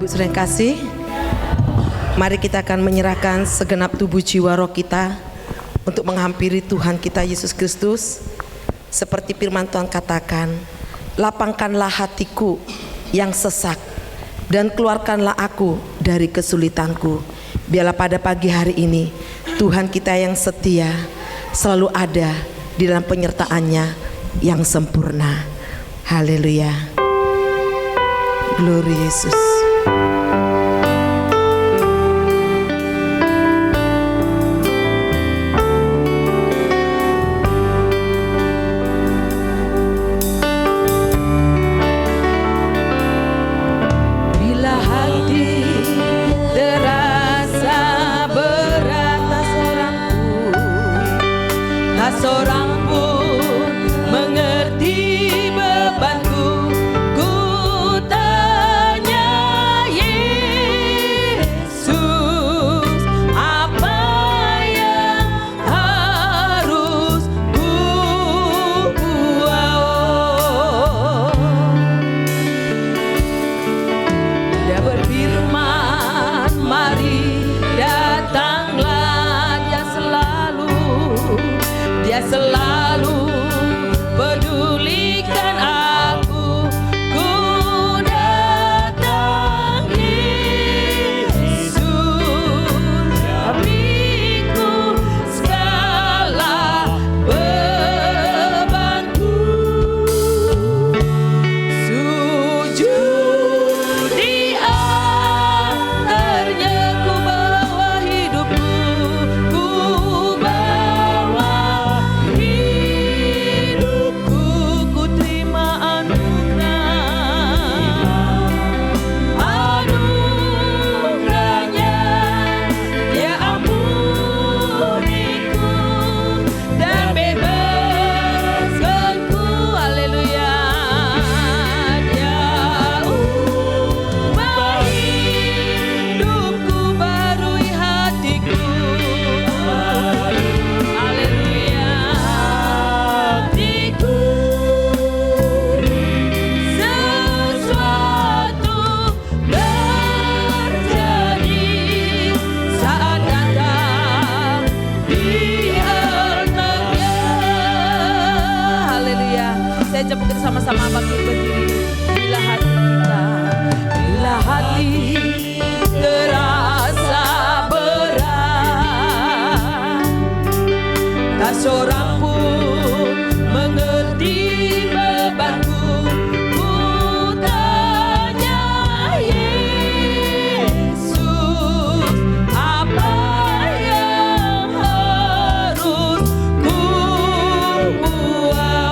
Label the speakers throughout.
Speaker 1: Ibu saudara yang kasih, mari kita akan menyerahkan segenap tubuh jiwa roh kita untuk menghampiri Tuhan kita Yesus Kristus. Seperti firman Tuhan katakan, lapangkanlah hatiku yang sesak dan keluarkanlah aku dari kesulitanku. Biarlah pada pagi hari ini Tuhan kita yang setia selalu ada di dalam penyertaannya yang sempurna. Haleluya. Glory Yesus.
Speaker 2: Sama-sama bangkit berdiri. Bila hati kita, bila hati terasa berat, tak seorang pun mengerti bebanku. Ku tanya Yesus, apa yang harus ku buat?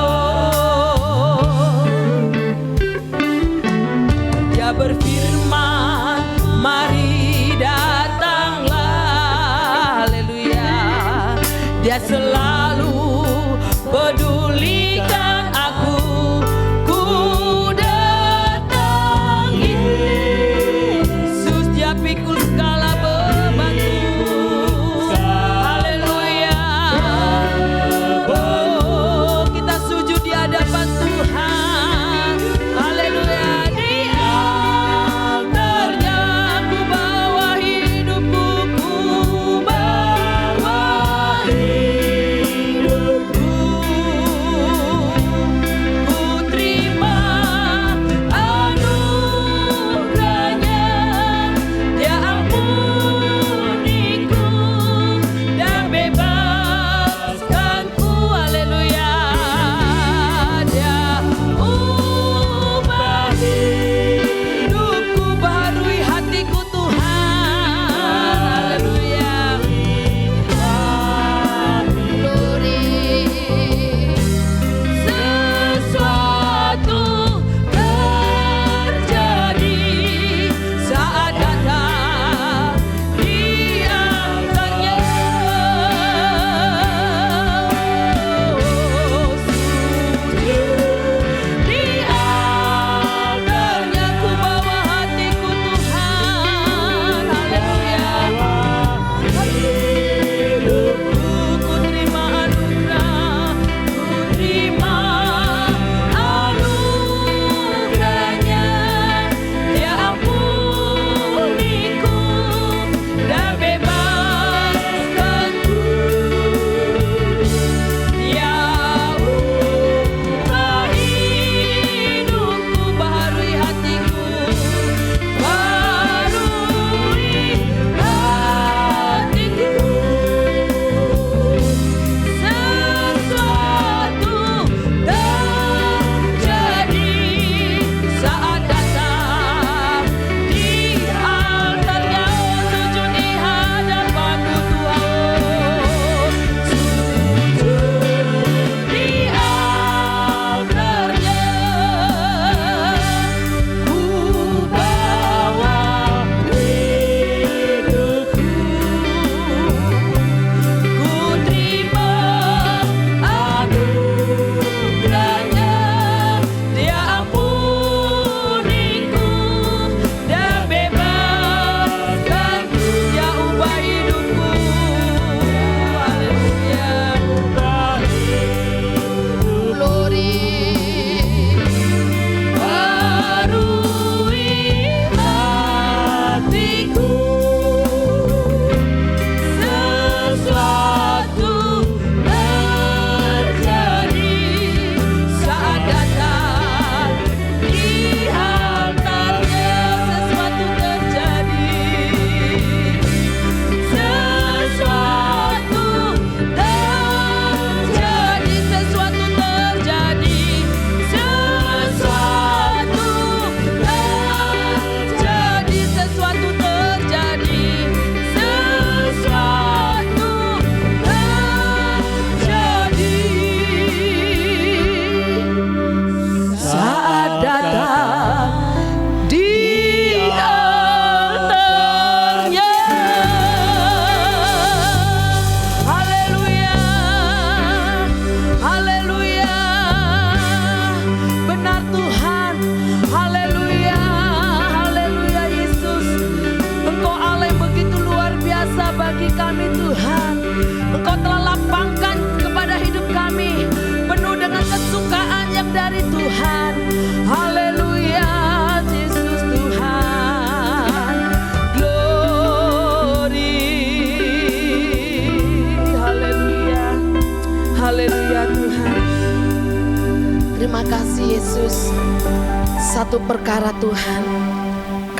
Speaker 1: satu perkara Tuhan,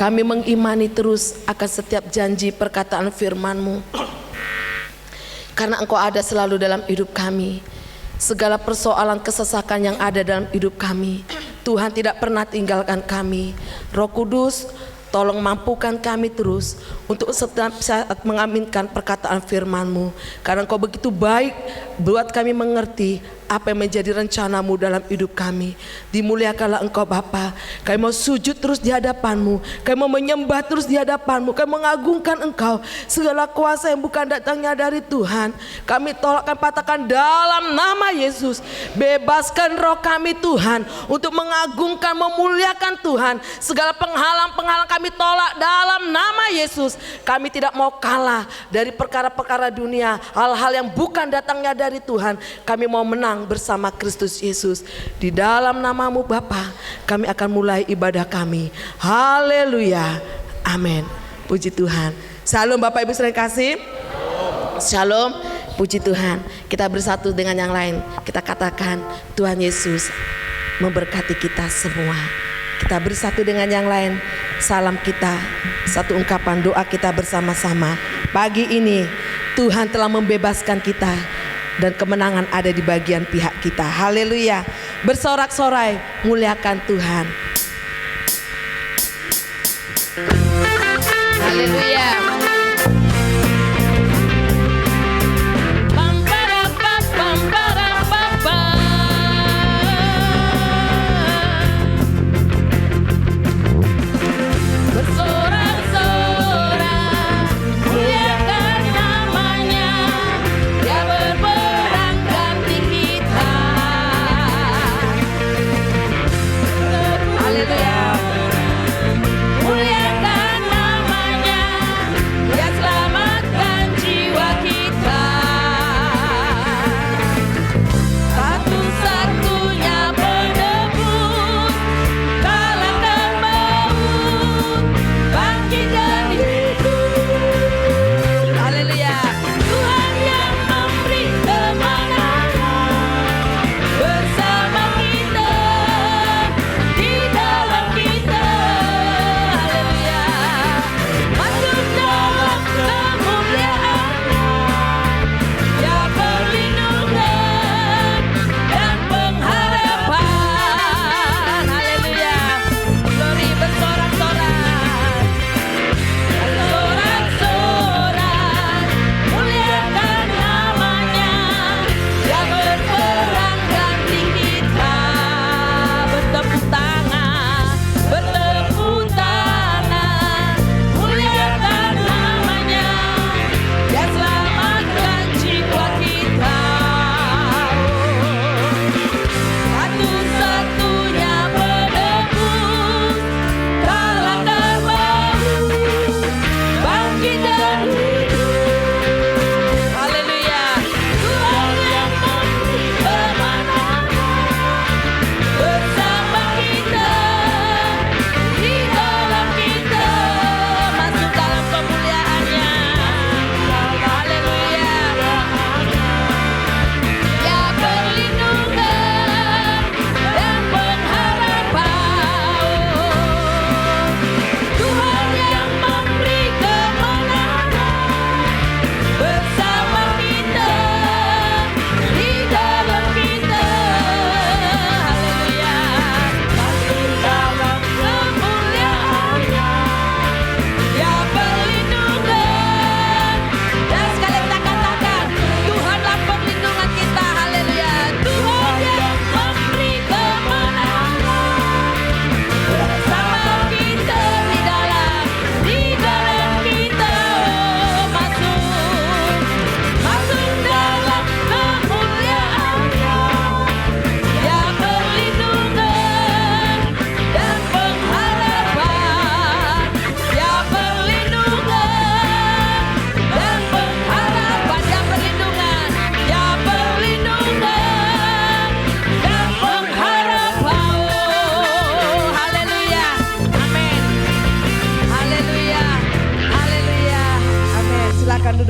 Speaker 1: kami mengimani terus akan setiap janji perkataan firman-Mu. Karena Engkau ada selalu dalam hidup kami. Segala persoalan kesesakan yang ada dalam hidup kami, Tuhan tidak pernah tinggalkan kami. Roh Kudus, tolong mampukan kami terus untuk setiap saat mengaminkan perkataan firman-Mu. Karena Engkau begitu baik buat kami mengerti apa yang menjadi rencana-Mu dalam hidup kami. Dimuliakanlah Engkau Bapa. Kami mau sujud terus di hadapan-Mu. Kami mau menyembah terus di hadapan-Mu. Kami mengagungkan Engkau. Segala kuasa yang bukan datangnya dari Tuhan, kami tolak, kami patahkan dalam nama Yesus. Bebaskan roh kami Tuhan untuk mengagungkan, memuliakan Tuhan. Segala penghalang-penghalang kami tolak dalam nama Yesus. Kami tidak mau kalah dari perkara-perkara dunia, hal-hal yang bukan datangnya dari Tuhan. Kami mau menang bersama Kristus Yesus. Di dalam nama-Mu Bapa, kami akan mulai ibadah kami. Haleluya. Amin. Puji Tuhan. Shalom Bapak Ibu saudara kasih. Shalom. Puji Tuhan. Kita bersatu dengan yang lain. Kita katakan, Tuhan Yesus memberkati kita semua. Kita bersatu dengan yang lain. Salam kita, satu ungkapan doa kita bersama-sama. Pagi ini Tuhan telah membebaskan kita dan kemenangan ada di bagian pihak kita. Haleluya. Bersorak-sorai muliakan Tuhan. Haleluya.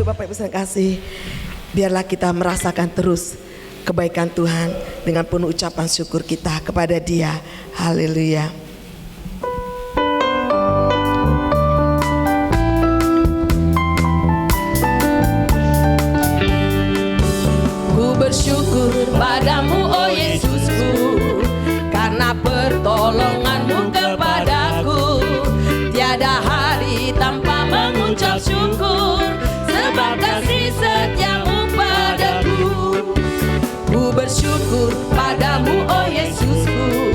Speaker 1: Bapak Ibu saudara kasih, biarlah kita merasakan terus kebaikan Tuhan dengan penuh ucapan syukur kita kepada Dia. Haleluya.
Speaker 2: hari tanpa mengucap syukur, sebab kasih setiamu padaku. Ku bersyukur padamu, oh Yesusku,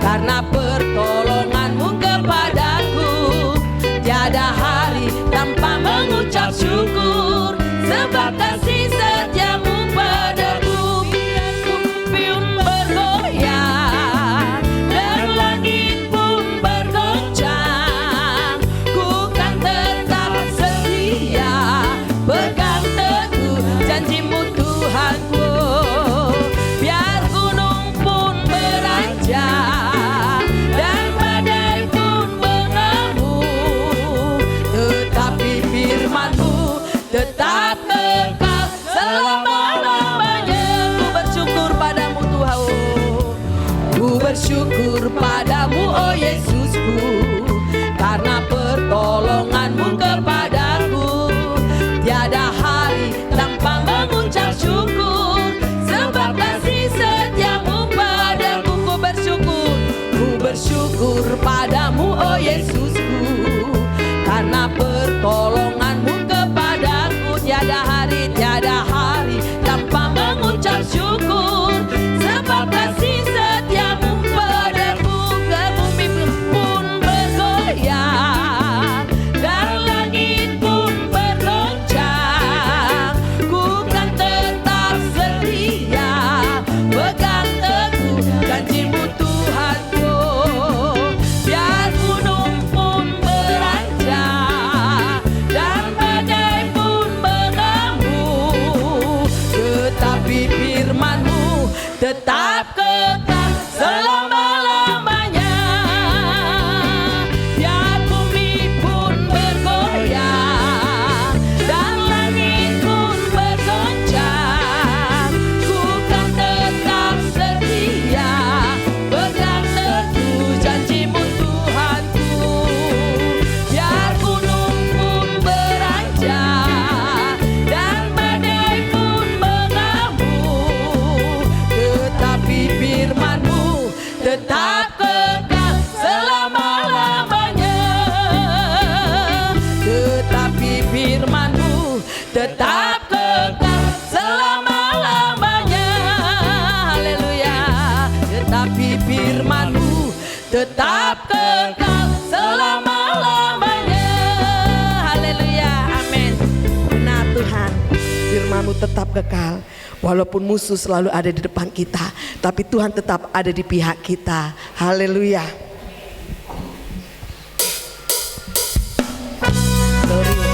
Speaker 2: karena pertolonganmu kepadaku. Tiada hari tanpa mengucap syukur, sebab kasih setiamu padaku. Bumi pun bergoyang dan langit pun bergoncang, ku kan tetap setia, pegang teguh janjimu Tuhanku. Biar gunung pun beranjak dan badai pun mengamuk, tetapi firman-Mu tetap kekal selama-lamanya. Ku bersyukur padamu Tuhan, ku bersyukur padamu oh Yesusku, karena pertolonganmu kepadaku. Tiada hari tanpa mengucap syukur, sebab kasih setiamu padaku. Ku bersyukur padamu oh Yesusku, karena pertolonganmu kepadaku. Tiada hari tanpa mengucap syukur, sebab kasih setiamu padaku. Bumi pun bergoyang dan langit pun bergoncang, ku kan tetap setia, pegang teguh janjimu Tuhanku. Biar gunung pun beranjak dan badai pun mengamuk, tetapi firman-Mu tetap kekal selama-lamanya. Biar bumi pun bergoyang dan langit pun bergoncang, ku kan tetap setia, pegang teguh janjimu Tuhanku. Biar gunung pun beranjak dan badai pun mengamuk, tetapi firman-Mu tetap kekal selama-lamanya. Tetapi firman-Mu tetap kekal selama-lamanya. Haleluya. Tetapi firman-Mu tetap kekal selama-lamanya. Haleluya. Amin.
Speaker 1: Benar Tuhan, firman-Mu tetap kekal. Walaupun musuh selalu ada di depan kita, tapi Tuhan tetap ada di pihak kita. Haleluya. Glory.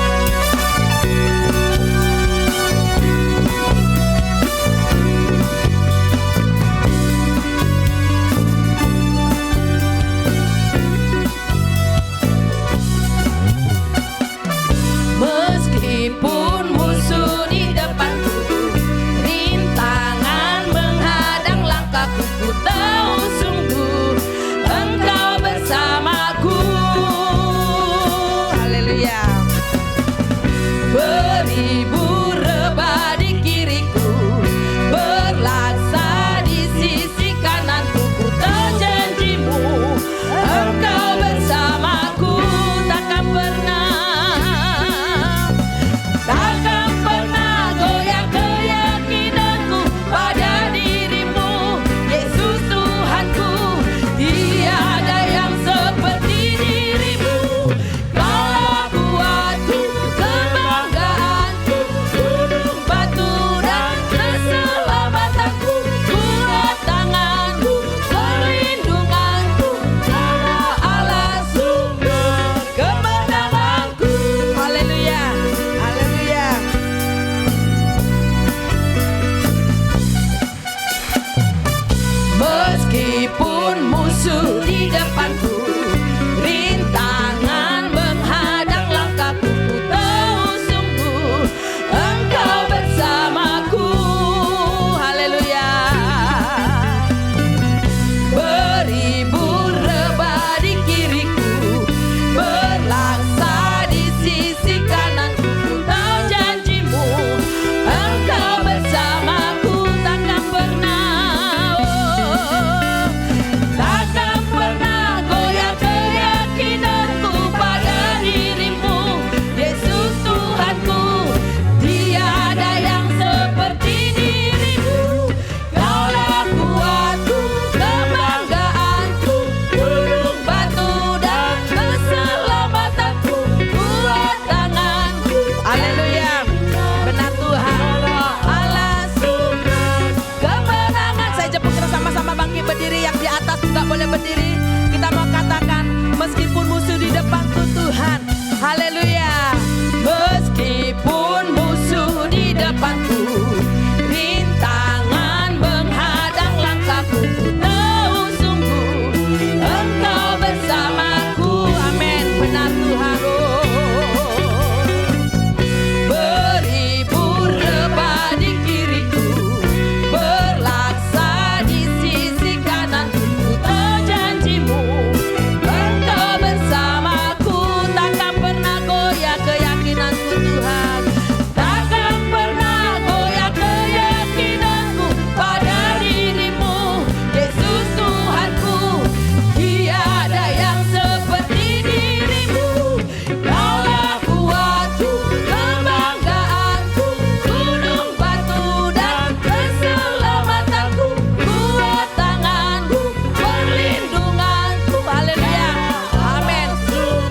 Speaker 2: Meskipun musuh di depanku, rintangan menghadang langkahku, ku tahu sungguh Engkau meskipun musuh di depanku Tuhan. Haleluya. Meskipun musuh di depanku, rintangan menghadang langkahku, ku tahu sungguh Engkau bersamaku. Amin. Benar Tuhan. Beribu rebah di kiriku, berlaksa di sisi kananku, ku tahu janjimu Engkau bersamaku. Takkan pernah goyah keyakinanku Tuhan, takkan pernah goyah keyakinanku pada dirimu Yesus Tuhanku. Tiada yang seperti dirimu, Kaulah kuatku, kebanggaanku, gunung batu dan keselamatanku, kuat tanganku, perlindunganku. Haleluya. Amin.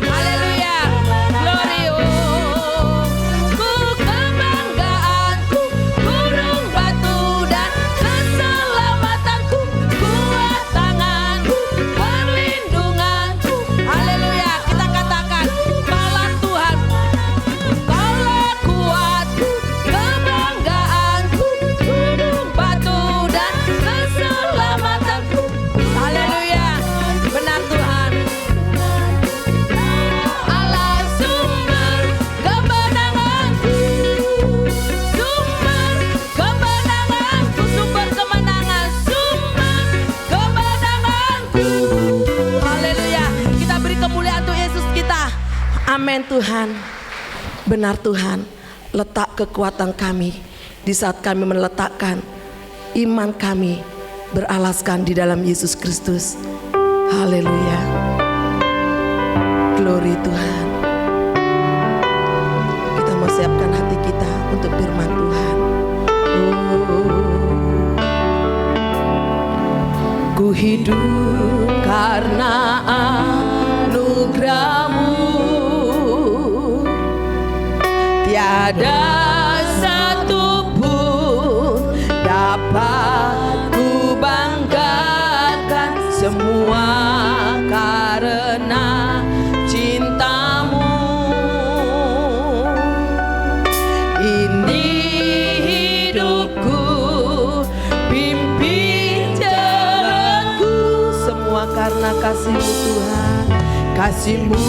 Speaker 2: Haleluya. Glory. Ku kebanggaanku, gunung batu dan keselamatanku, kuat tanganku, perlindunganku. Haleluya. Kita katakan, Kaulah Tuhan, Kaulah kuatku, kebanggaanku, gunung batu dan keselamatanku. Haleluya. Benar Tuhan. Allah sumber kemenanganku, sumber kemenanganku, sumber kemenangan, sumber kemenanganku. Haleluya. Kita beri kemuliaan untuk Yesus kita. Amin Tuhan. Benar Tuhan. Letak kekuatan kami di saat kami meletakkan iman kami beralaskan di dalam Yesus Kristus. Haleluya. Glory Tuhan. Kita mau siapkan hati kita untuk firman Tuhan. Ku hidup karena anugerah-Mu, tiada satu pun dapat ku banggakan, semua karena cinta-Mu. Ini hidupku, pimpin jalanku, semua karena kasih-Mu Tuhan. Kasih-Mu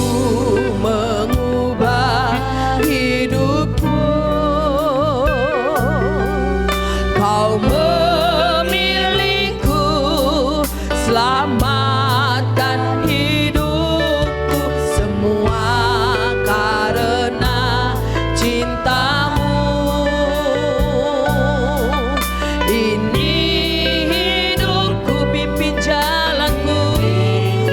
Speaker 2: mengubah hidupku. Kau memilihku, selamatkan hidupku, semua karena cinta-Mu. Ini hidupku, pimpin jalanku.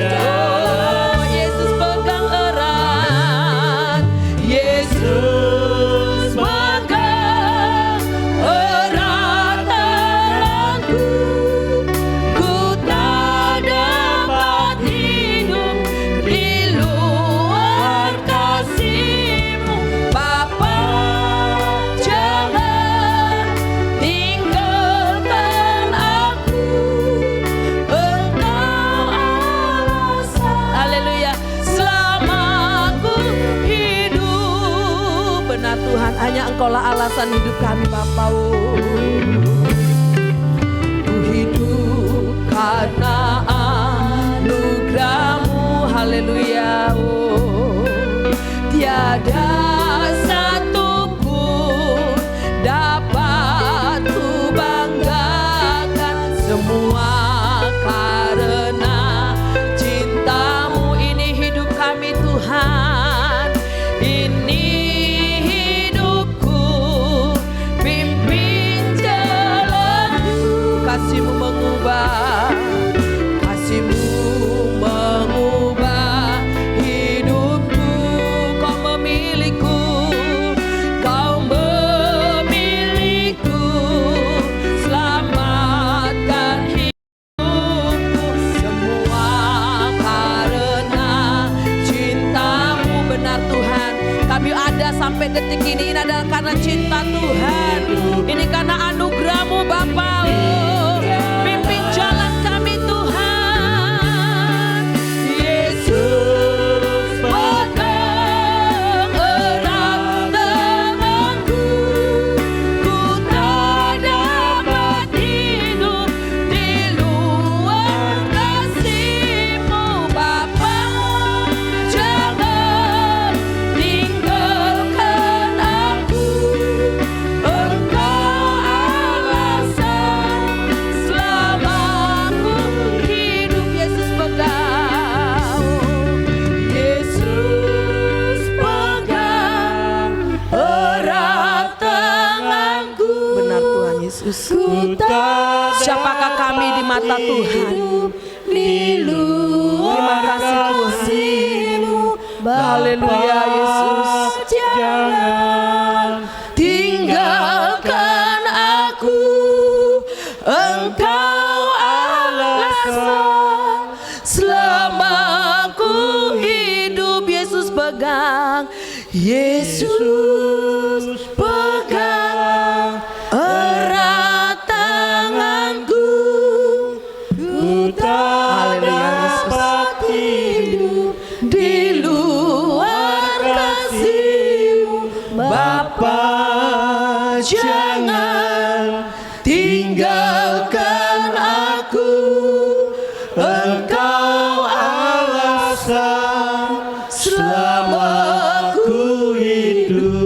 Speaker 2: Oh, Yesus pegang erat, Yesus pegang erat tanganku. Ku tak dapat hidup di luar kasih-Mu, Bapa. Jangan tinggalkan aku, Engkau alasan. Haleluya. Selama ku hidup, benar Tuhan, hanya Engkaulah alasan hidup kami Bapa. Ku hidup karena anugerah-Mu. Haleluya. Tiada satu pun dapat ku banggakan, semua karena cinta-Mu. Ini hidup kami Tuhan, ini hidupku, pimpin jalanku. Kasih-Mu mengubah, kasih-Mu mengubah hidupku. Kau memilihku, Kau memilihku, selamatkan hidupku, semua karena cinta-Mu. Benar Tuhan, kami ada sampai detik ini adalah karena cinta Tuhan. Ini karena anugerah-Mu Bapa. Pimpin jalan kami Tuhan. Yesus Yesus. Siapakah kami di mata Tuhan? Terima kasih Tuhan. Haleluya Yesus.
Speaker 3: Jangan
Speaker 2: Tinggalkan aku, Engkau alasan selama aku hidup. Yesus pegang, Yesus pegang erat tanganku. Ku tak dapat hidup di luar kasih-Mu, Bapa. Jangan tinggalkan aku, Engkau alasan selama aku hidup.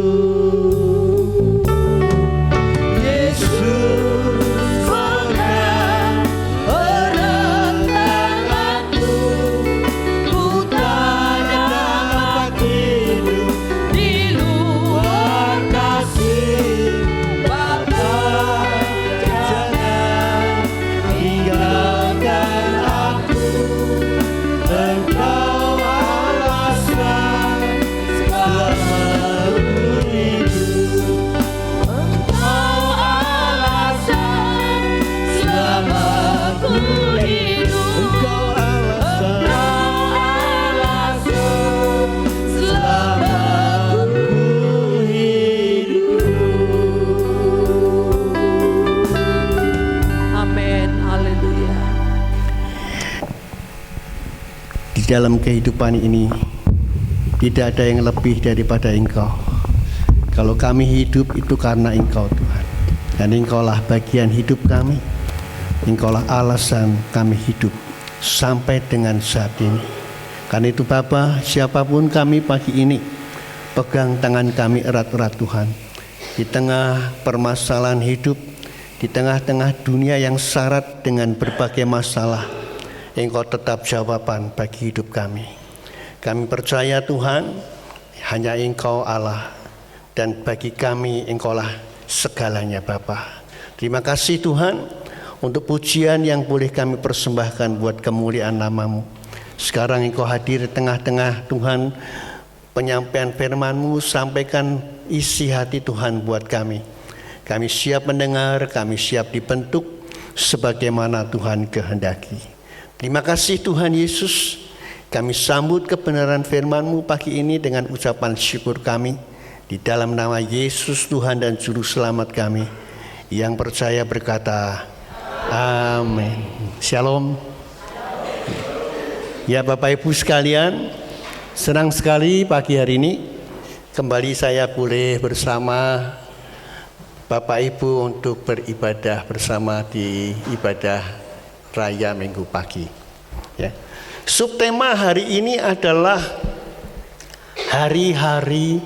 Speaker 2: Yesus pegang erat tanganku, ku tak dapat hidup di luar kasih, Bapa.
Speaker 3: jangan tinggalkan aku, Engkau alasan selama aku hidup.
Speaker 2: Engkau alasan selama aku hidup.
Speaker 3: Engkau alasan
Speaker 2: selama aku Amin. Haleluya.
Speaker 4: Di dalam kehidupan ini tidak ada yang lebih daripada Engkau. Kalau kami hidup itu karena Engkau Tuhan, dan Engkaulah bagian hidup kami. Engkaulah alasan kami hidup sampai dengan saat ini. Karena itu Bapa, siapapun kami pagi ini, pegang tangan kami erat-erat Tuhan. Di tengah permasalahan hidup, di tengah-tengah dunia yang syarat dengan berbagai masalah, Engkau tetap jawaban bagi hidup kami. Kami percaya Tuhan, hanya Engkau Allah, dan bagi kami Engkaulah segalanya Bapa. Terima kasih Tuhan untuk pujian yang boleh kami persembahkan buat kemuliaan nama-Mu. Sekarang Engkau hadir di tengah-tengah Tuhan, penyampaian firman-Mu, sampaikan isi hati Tuhan buat kami. Kami siap mendengar, kami siap dibentuk sebagaimana Tuhan kehendaki. Terima kasih Tuhan Yesus. Kami sambut kebenaran firman-Mu pagi ini dengan ucapan syukur kami. Di dalam nama Yesus Tuhan dan Juru Selamat kami. Yang percaya berkata, amin. Shalom. Ya Bapak Ibu sekalian, senang sekali pagi hari ini kembali saya boleh bersama Bapak Ibu untuk beribadah bersama di ibadah raya Minggu pagi. Ya. Subtema hari ini adalah hari-hari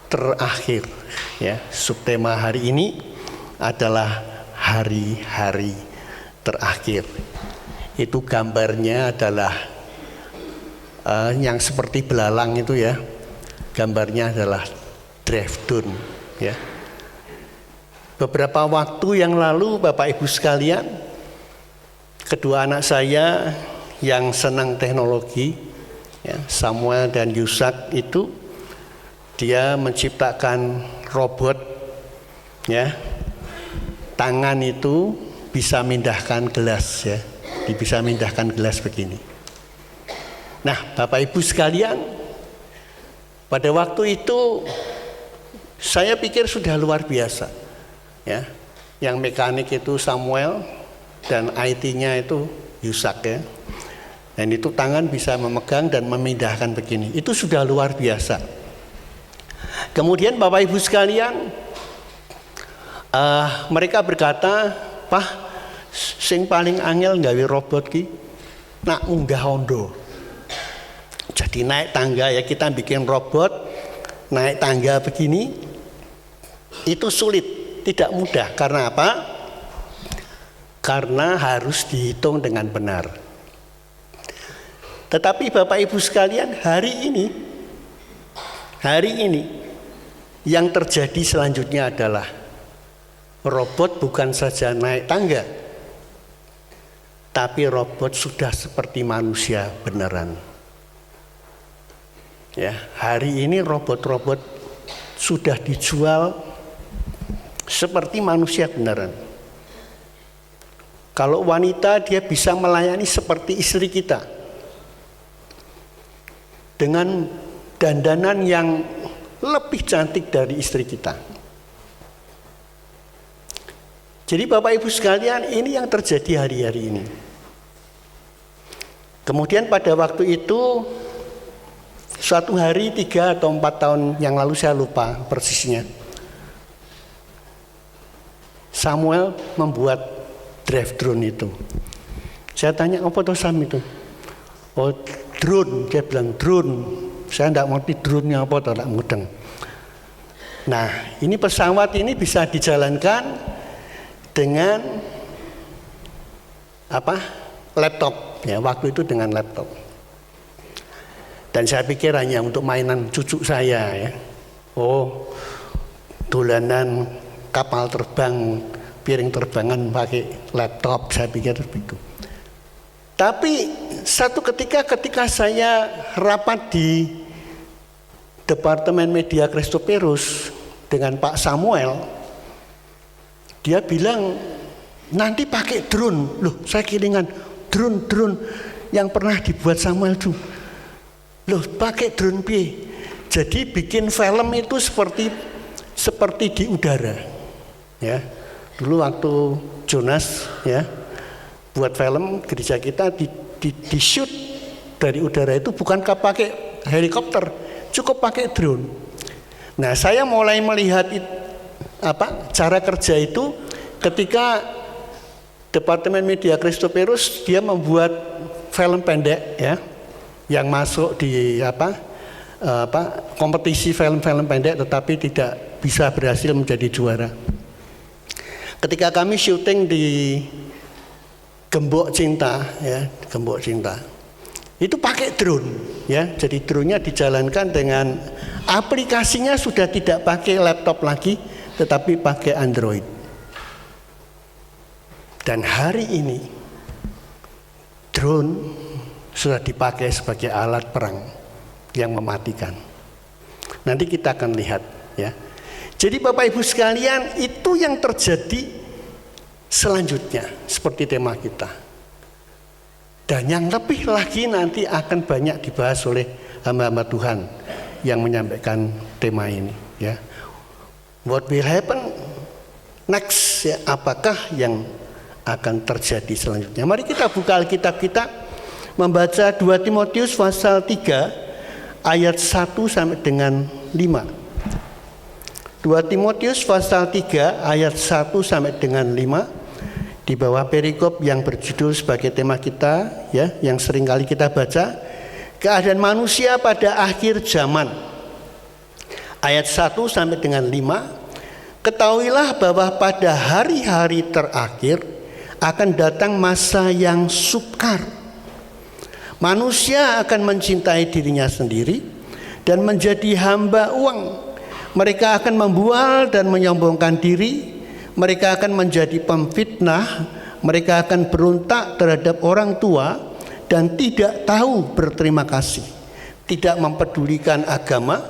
Speaker 4: terakhir. Ya, subtema hari ini adalah hari-hari terakhir. Itu gambarnya adalah yang seperti belalang itu ya. Gambarnya adalah drive down. Ya. Beberapa waktu yang lalu Bapak Ibu sekalian, kedua anak saya yang senang teknologi, ya, Samuel dan Yusak itu, dia menciptakan robot, ya, tangan itu bisa mindahkan gelas, ya, bisa mindahkan gelas begini. Nah, Bapak Ibu sekalian, pada waktu itu saya pikir sudah luar biasa, ya. Yang mekanik itu Samuel dan IT-nya itu Yusak, ya. Dan itu tangan bisa memegang dan memindahkan begini. Itu sudah luar biasa. Kemudian Bapak Ibu sekalian, mereka berkata, "Pah, sing paling angel nggawe robot ki nak unggah ondo." Jadi naik tangga, ya, kita bikin robot naik tangga begini itu sulit, tidak mudah. Karena apa? Karena harus dihitung dengan benar. Tetapi Bapak Ibu sekalian, hari ini yang terjadi selanjutnya adalah Robot bukan saja naik tangga, tapi robot sudah seperti manusia beneran. Ya, hari ini robot-robot sudah dijual seperti manusia beneran. Kalau wanita dia bisa melayani seperti istri kita, dengan dandanan yang lebih cantik dari istri kita. Jadi Bapak Ibu sekalian, ini yang terjadi hari-hari ini. Kemudian pada waktu itu, suatu hari 3 atau 4 tahun yang lalu, saya lupa persisnya, Samuel membuat drive drone itu. Saya tanya, apa tuh Sam itu? Oh, drone. Dia bilang drone. Saya tidak ngerti drone-nya apa, tidak mudeng. Nah, ini pesawat ini bisa dijalankan dengan laptop. Ya, waktu itu dengan laptop. Dan saya pikir hanya untuk mainan cucu saya. Ya. Oh, dolanan kapal terbang, piring terbangan pakai laptop. Saya pikir begitu. Tapi satu ketika saya rapat di Departemen Media Christoperus dengan Pak Samuel, dia bilang nanti pakai drone. Loh, saya kiringan drone yang pernah dibuat Samuel itu. Loh, pakai drone piye? Jadi bikin film itu seperti di udara. Ya. Dulu waktu Jonas ya buat film gereja kita di shoot dari udara itu bukan pakai helikopter, cukup pakai drone. Nah, saya mulai melihat cara kerja itu ketika Departemen Media Christoperus dia membuat film pendek ya yang masuk di kompetisi film-film pendek tetapi tidak bisa berhasil menjadi juara. Ketika kami syuting di Gembok Cinta ya, Gembok Cinta. Itu pakai drone ya. Jadi drone-nya dijalankan dengan aplikasinya sudah tidak pakai laptop lagi tetapi pakai Android. Dan hari ini drone sudah dipakai sebagai alat perang yang mematikan. Nanti kita akan lihat ya. Jadi Bapak Ibu sekalian, itu yang terjadi selanjutnya seperti tema kita. Dan yang lebih lagi nanti akan banyak dibahas oleh hamba-hamba Tuhan yang menyampaikan tema ini ya. What will happen next ya, apakah yang akan terjadi selanjutnya. Mari kita buka Alkitab kita, membaca 2 Timotius pasal 3 ayat 1 sampai dengan 5. 2 Timotius pasal 3 ayat 1 sampai dengan 5. Di bawah perikop yang berjudul sebagai tema kita ya, yang sering kali kita baca, keadaan manusia pada akhir zaman. Ayat 1 sampai dengan 5. Ketahuilah bahwa pada hari-hari terakhir akan datang masa yang sukar. Manusia akan mencintai dirinya sendiri dan menjadi hamba uang. Mereka akan membual dan menyombongkan diri. Mereka akan menjadi pemfitnah, mereka akan berontak terhadap orang tua dan tidak tahu berterima kasih, tidak mempedulikan agama,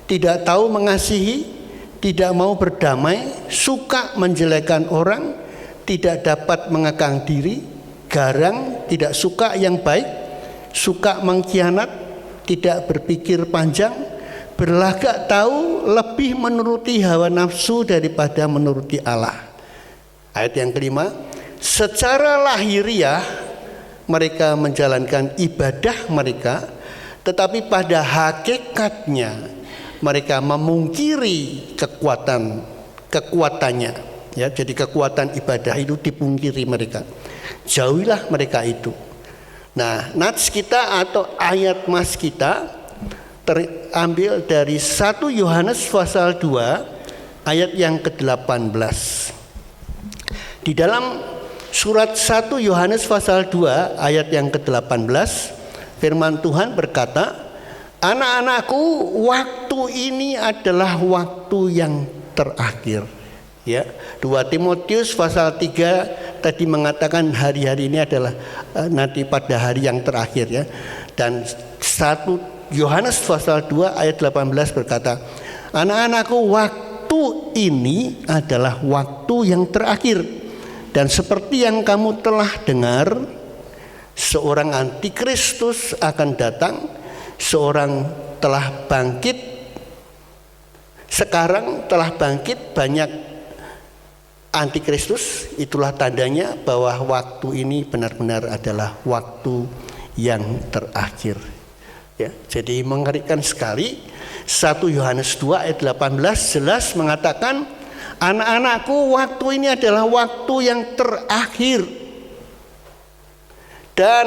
Speaker 4: tidak tahu mengasihi, tidak mau berdamai, suka menjelekkan orang, tidak dapat mengekang diri, garang, tidak suka yang baik, suka mengkhianat, tidak berpikir panjang, berlagak tahu, lebih menuruti hawa nafsu daripada menuruti Allah. Ayat yang kelima, secara lahiriah mereka menjalankan ibadah mereka, tetapi pada hakikatnya mereka memungkiri kekuatannya. Ya, jadi kekuatan ibadah itu dipungkiri mereka. Jauhilah mereka itu. Nah, nats kita atau ayat mas kita terambil dari 1 Yohanes pasal 2 ayat yang ke-18. Di dalam surat 1 Yohanes pasal 2 ayat yang ke-18, firman Tuhan berkata, anak-anakku, waktu ini adalah waktu yang terakhir. Ya, 2 Timotius pasal 3 tadi mengatakan hari-hari ini adalah nanti pada hari yang terakhir ya. Dan 1 Yohanes pasal 2 ayat 18 berkata, anak-anakku, waktu ini adalah waktu yang terakhir. Dan seperti yang kamu telah dengar, seorang antikristus akan datang, seorang telah bangkit. Sekarang telah bangkit banyak antikristus. Itulah tandanya bahwa waktu ini benar-benar adalah waktu yang terakhir. Ya, jadi mengerikan sekali. 1 Yohanes 2 ayat 18 jelas mengatakan, anak-anakku, waktu ini adalah waktu yang terakhir. Dan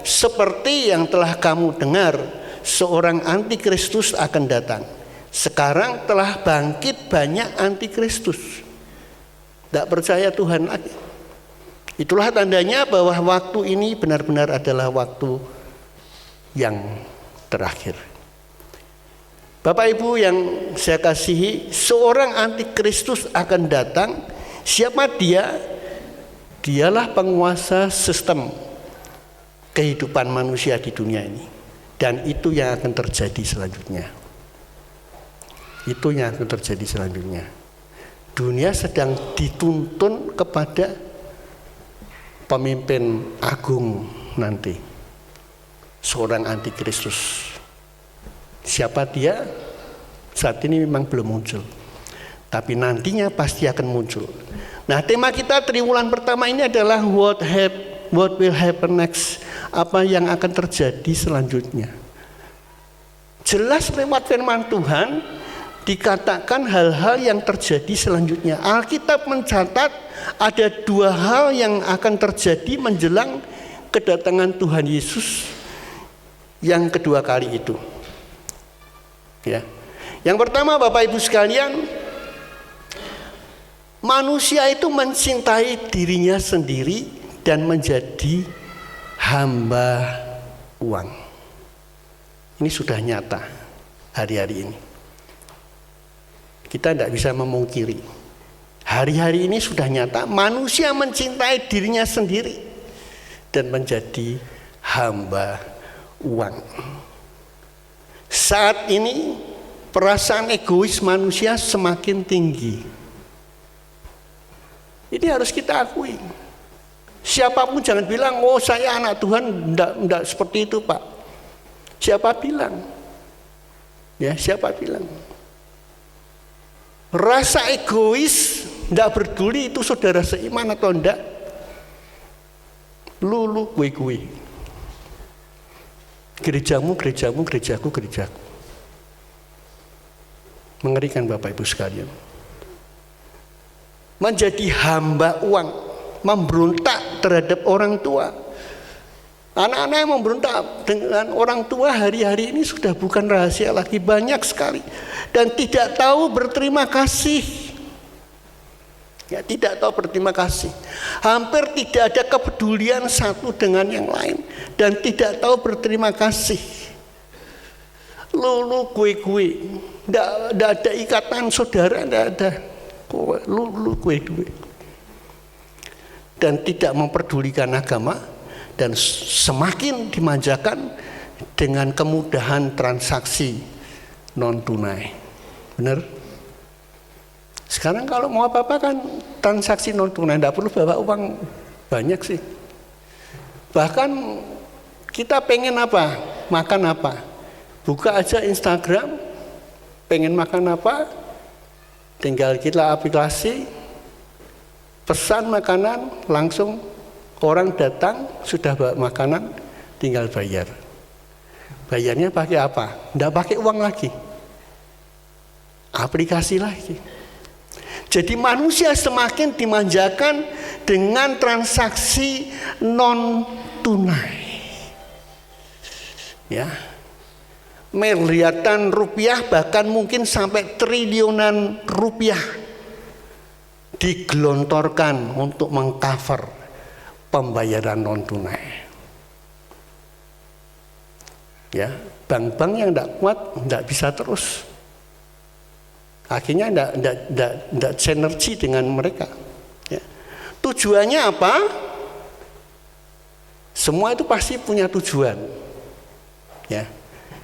Speaker 4: seperti yang telah kamu dengar, seorang antikristus akan datang. Sekarang telah bangkit banyak antikristus. Tidak percaya Tuhan lagi. Itulah tandanya bahwa waktu ini benar-benar adalah waktu yang terakhir. Bapak Ibu yang saya kasihi, seorang antikristus akan datang. Siapa dia? Dialah penguasa sistem kehidupan manusia di dunia ini. Dan itu yang akan terjadi selanjutnya. Itu yang akan terjadi selanjutnya. Dunia sedang dituntun kepada pemimpin agung nanti, seorang antikristus. Siapa dia? Saat ini memang belum muncul, tapi nantinya pasti akan muncul. Nah, tema kita triwulan pertama ini adalah what will happen next, apa yang akan terjadi selanjutnya. Jelas lewat firman Tuhan dikatakan hal-hal yang terjadi selanjutnya. Alkitab mencatat ada 2 hal yang akan terjadi menjelang kedatangan Tuhan Yesus yang kedua kali itu. Ya. Yang pertama, Bapak Ibu sekalian, manusia itu mencintai dirinya sendiri dan menjadi hamba uang. Ini sudah nyata hari-hari ini. Kita tidak bisa memungkiri. Hari-hari ini sudah nyata, manusia mencintai dirinya sendiri dan menjadi hamba uang. Saat ini perasaan egois manusia semakin tinggi. Ini harus kita akui. Siapapun jangan bilang, oh saya anak Tuhan, enggak seperti itu Pak. Siapa bilang? Ya, siapa bilang? Rasa egois, tidak peduli itu saudara seiman atau enggak, lu gue. Gerejamu, gerejaku. Mengerikan Bapak Ibu sekalian. Menjadi hamba uang, memberontak terhadap orang tua. Anak-anak yang memberontak dengan orang tua hari-hari ini sudah bukan rahasia lagi, banyak sekali. Dan tidak tahu berterima kasih. Ya, tidak tahu berterima kasih. Hampir tidak ada kepedulian satu dengan yang lain. Dan tidak tahu berterima kasih. Lu gue. Tidak ada ikatan saudara, tidak ada. Lu gue. Dan tidak memperdulikan agama. Dan semakin dimanjakan dengan kemudahan transaksi non tunai. Benar? Sekarang kalau mau apa-apa kan transaksi non tunai, tidak perlu bawa uang banyak sih. Bahkan kita pengen apa, makan apa, buka aja Instagram, pengen makan apa, tinggal kita aplikasi, pesan makanan, langsung orang datang sudah bawa makanan, tinggal bayar. Bayarnya pakai apa? Tidak pakai uang lagi, aplikasi lagi. Jadi manusia semakin dimanjakan dengan transaksi non tunai. Ya, miliaran rupiah bahkan mungkin sampai triliunan rupiah digelontorkan untuk mengcover pembayaran non tunai. Ya, bank-bank yang tidak kuat tidak bisa terus. Akhirnya tidak sinergi dengan mereka. Ya. Tujuannya apa? Semua itu pasti punya tujuan. Ya.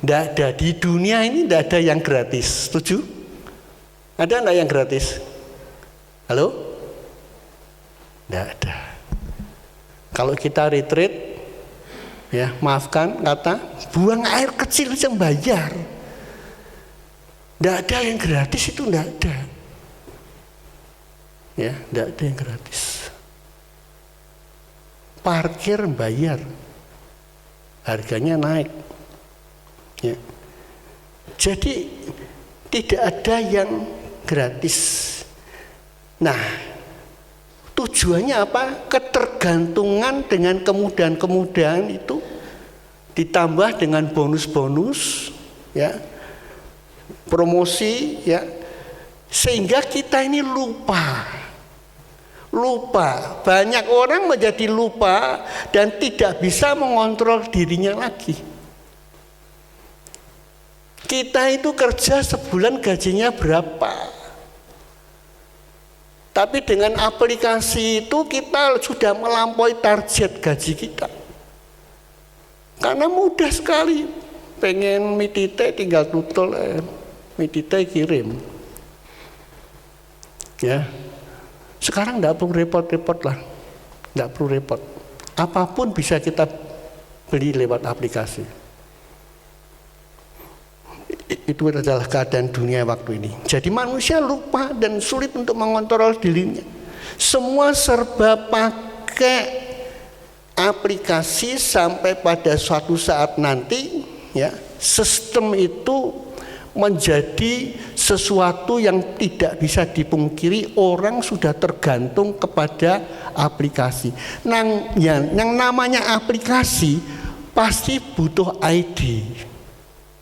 Speaker 4: Tidak ada di dunia ini, tidak ada yang gratis. Setuju? Ada enggak yang gratis? Halo? Tidak ada. Kalau kita retreat, ya maafkan kata, buang air kecil aja bayar. Tidak ada yang gratis, itu tidak ada. Ya, tidak ada yang gratis. Parkir bayar, harganya naik. Ya. Jadi tidak ada yang gratis. Nah, tujuannya apa? Ketergantungan dengan kemudahan-kemudahan itu ditambah dengan bonus-bonus, ya, promosi, ya, sehingga kita ini lupa. Banyak orang menjadi lupa dan tidak bisa mengontrol dirinya lagi. Kita itu kerja sebulan gajinya berapa? Tapi dengan aplikasi itu kita sudah melampaui target gaji kita. Karena mudah sekali, pengen mitite tinggal tutul, mitite kirim. Ya, sekarang tidak perlu repot-repot lah, tidak perlu repot. Apapun bisa kita beli lewat aplikasi. Itu adalah keadaan dunia waktu ini. Jadi manusia lupa dan sulit untuk mengontrol dirinya. Semua serba pakai aplikasi sampai pada suatu saat nanti, ya, sistem itu menjadi sesuatu yang tidak bisa dipungkiri. Orang sudah tergantung kepada aplikasi. Yang namanya aplikasi pasti butuh ID,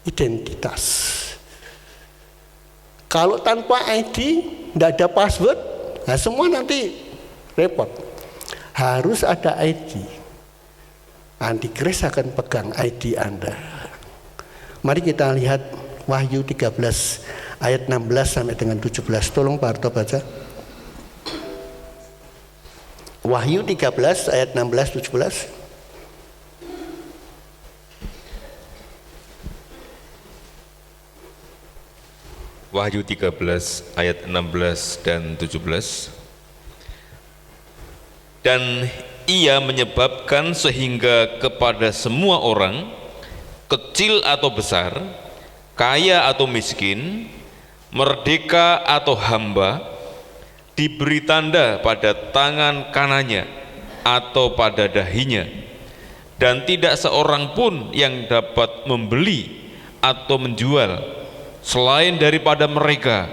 Speaker 4: identitas. Kalau tanpa ID, tidak ada password, nah semua nanti repot. Harus ada ID. Antikris akan pegang ID Anda. Mari kita lihat Wahyu 13 ayat 16 sampai dengan 17. Tolong Pak Harto baca. Wahyu 13 ayat 16 17.
Speaker 5: Wahyu 13 ayat 16 dan 17. Dan ia menyebabkan sehingga kepada semua orang, kecil atau besar, kaya atau miskin, merdeka atau hamba, diberi tanda pada tangan kanannya atau pada dahinya, dan tidak seorang pun yang dapat membeli atau menjual selain daripada mereka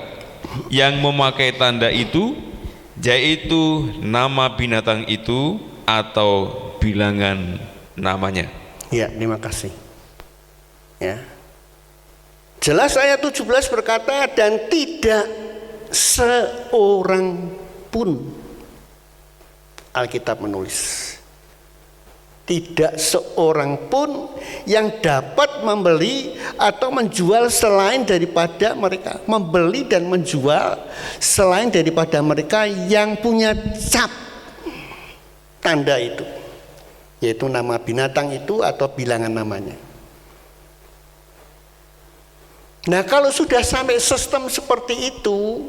Speaker 5: yang memakai tanda itu, yaitu nama binatang itu atau bilangan namanya.
Speaker 4: Ya, terima kasih. Ya. Jelas ayat 17 berkata, dan tidak seorang pun, Alkitab menulis, tidak seorang pun yang dapat membeli atau menjual selain daripada mereka, membeli dan menjual selain daripada mereka yang punya cap tanda itu, yaitu nama binatang itu atau bilangan namanya. Nah, kalau sudah sampai sistem seperti itu,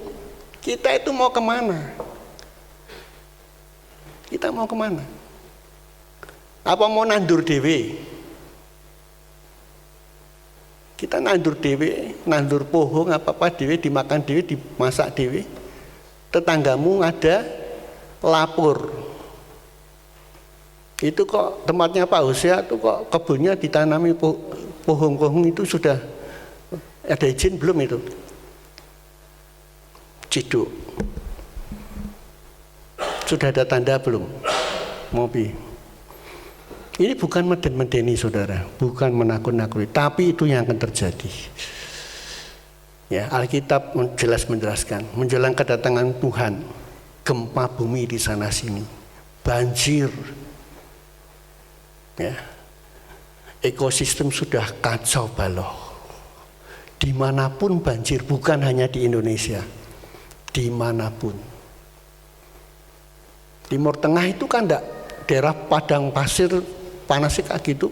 Speaker 4: kita itu mau kemana? Kita mau kemana? Apa mau nandur dewe? Kita nandur dewe, nandur pohon apa-apa dewe, dimakan dewe, dimasak dewe. Tetanggamu ada lapor. Itu kok tempatnya Pak Hosea itu kok kebunnya ditanami pohon-pohon itu sudah ada izin belum itu? Ciduk. Sudah ada tanda belum? Mobi. Ini bukan meden-medeni saudara, bukan menakut-nakuti, tapi itu yang akan terjadi. Ya, Alkitab jelas menjelaskan, menjelang kedatangan Tuhan, gempa bumi di sana sini, banjir, ya, ekosistem sudah kacau balau. dimanapun banjir, bukan hanya di Indonesia, dimanapun. Timur Tengah itu kan enggak, daerah padang pasir panasnya kayak gitu,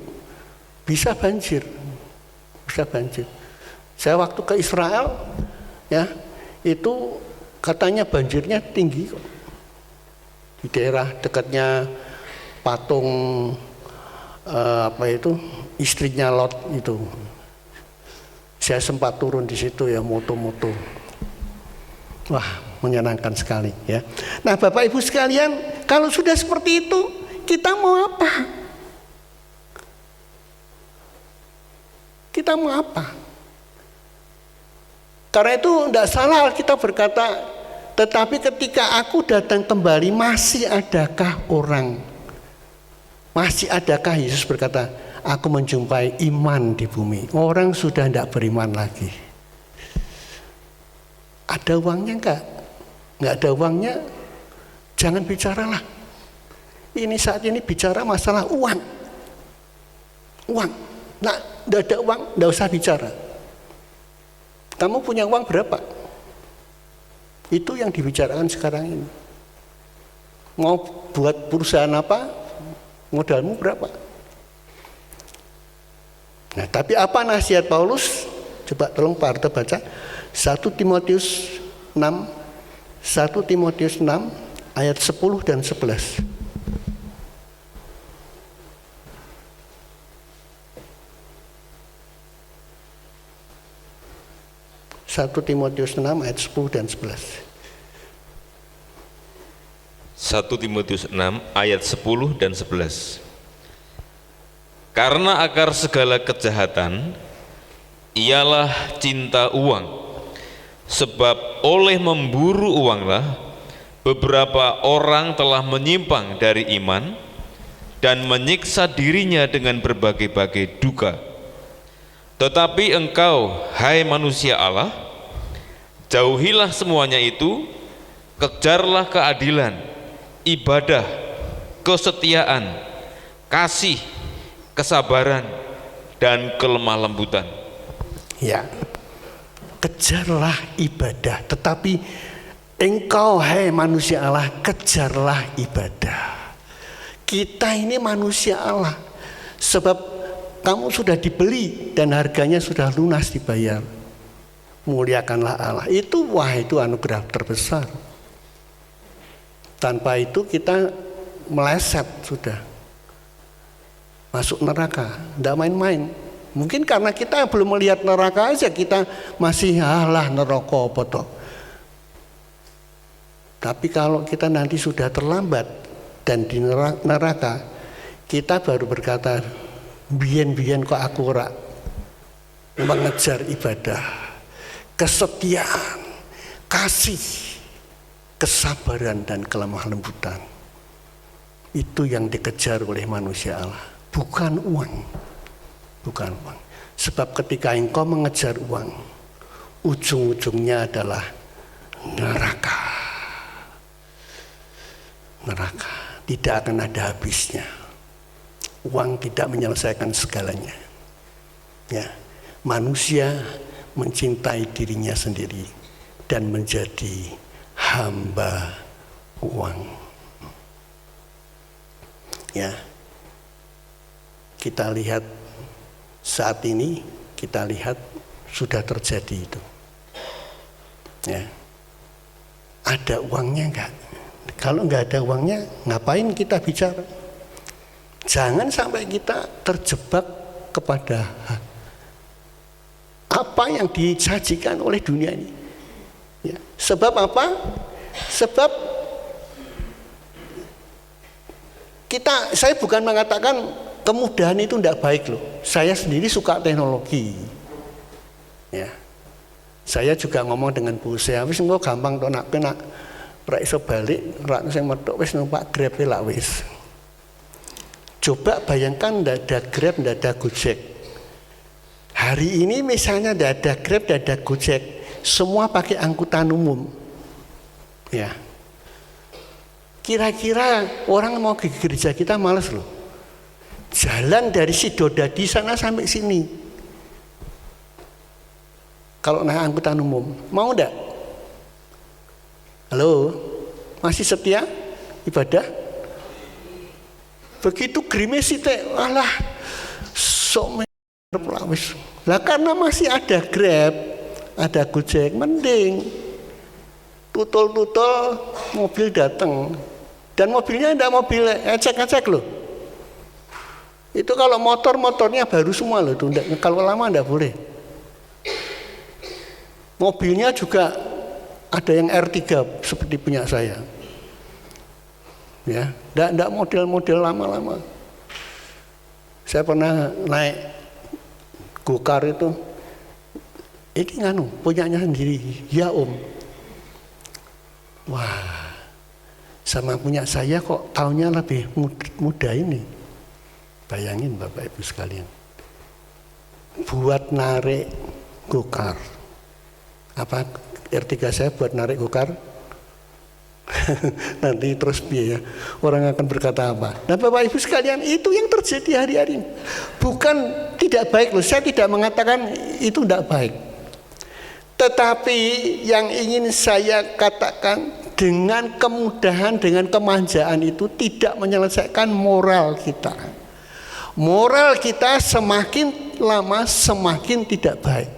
Speaker 4: bisa banjir, bisa banjir. Saya waktu ke Israel, ya itu katanya banjirnya tinggi kok. Di daerah dekatnya patung istrinya Lot itu. Saya sempat turun di situ ya, moto-moto. Wah, menyenangkan sekali ya. Nah, Bapak Ibu sekalian, kalau sudah seperti itu, kita mau apa? Kita mau apa? Karena itu tidak salah kita berkata, tetapi ketika aku datang kembali, masih adakah orang? Masih adakah, Yesus berkata, aku menjumpai iman di bumi. Orang sudah tidak beriman lagi. Ada uangnya enggak? Enggak ada uangnya, jangan bicaralah. Ini saat ini bicara masalah uang. Uang. Nah, enggak ada uang, enggak usah bicara. Kamu punya uang berapa? Itu yang dibicarakan sekarang ini. Mau buat perusahaan apa? Modalmu berapa? Nah, tapi apa nasihat Paulus? Coba tolong Pak Arta baca 1 Timotius 6 ayat 10 dan 11. 1 Timotius 6 ayat 10 dan 11.
Speaker 5: 1 Timotius 6 ayat 10 dan 11. Karena akar segala kejahatan ialah cinta uang, sebab oleh memburu uanglah beberapa orang telah menyimpang dari iman dan menyiksa dirinya dengan berbagai-bagai duka. Tetapi engkau, hai manusia Allah, jauhilah semuanya itu, kejarlah keadilan, ibadah, kesetiaan, kasih, kesabaran, dan kelemah lembutan.
Speaker 4: Ya, kejarlah ibadah, tetapi engkau, hai manusia Allah, kejarlah ibadah. Kita ini manusia Allah, sebab kamu sudah dibeli dan harganya sudah lunas dibayar. Muliakanlah Allah. Itu anugerah terbesar. Tanpa itu kita meleset sudah. Masuk neraka, tidak main-main. Mungkin karena kita belum melihat neraka aja, kita masih neraka apa toh. Tapi kalau kita nanti sudah terlambat dan di neraka, kita baru berkata, biyen kok aku ora mengejar ibadah, kesetiaan, kasih, kesabaran dan kelemah lembutan. Itu yang dikejar oleh manusia Allah, bukan uang. Bukan uang. Sebab ketika engkau mengejar uang, ujung-ujungnya adalah neraka. Neraka tidak akan ada habisnya. Uang tidak menyelesaikan segalanya. Ya, manusia mencintai dirinya sendiri dan menjadi hamba uang. Ya, kita lihat saat ini, kita lihat sudah terjadi itu. Ya, ada uangnya enggak? Kalau enggak ada uangnya, ngapain kita bicara? Jangan sampai kita terjebak kepada apa yang disajikan oleh dunia ini. Ya. Sebab apa? Sebab saya bukan mengatakan kemudahan itu tidak baik loh. Saya sendiri suka teknologi. Ya. Saya juga ngomong dengan Bu saya, wis engko gampang to nak ora iso balik, ora sing metuk wis numpak Grab lak wis. Coba bayangkan tidak ada Grab, tidak ada Gojek. Hari ini misalnya tidak ada Grab, tidak ada Gojek, semua pakai angkutan umum. Ya, kira-kira orang mau ke gereja kita males loh. Jalan dari Sidodadi sana sampai sini. kalau naik angkutan umum. Mau enggak? Halo, masih setia ibadah? Begitu grimis itu, alah, sok pelawis. Lah karena masih ada Grab, ada Gojek, mending tutul-tutul mobil datang. Dan mobilnya tidak mobil ecek-ecek loh. Itu kalau motornya baru semua loh, kalau lama tidak boleh. Mobilnya juga ada yang R3 seperti punya saya. Ya, tidak model-model lama-lama. Saya pernah naik gokar itu, ini punyanya sendiri, ya om. Wah, sama punya saya kok tahunnya lebih muda ini. Bayangin Bapak Ibu sekalian, buat narik gokar, apa R3 saya buat narik gokar, nanti terus biaya orang akan berkata apa. Nah Bapak Ibu sekalian, itu yang terjadi hari-hari ini. Bukan tidak baik loh, saya tidak mengatakan itu tidak baik, tetapi yang ingin saya katakan, dengan kemudahan, dengan kemanjaan itu tidak menyelesaikan moral kita. Moral kita semakin lama semakin tidak baik.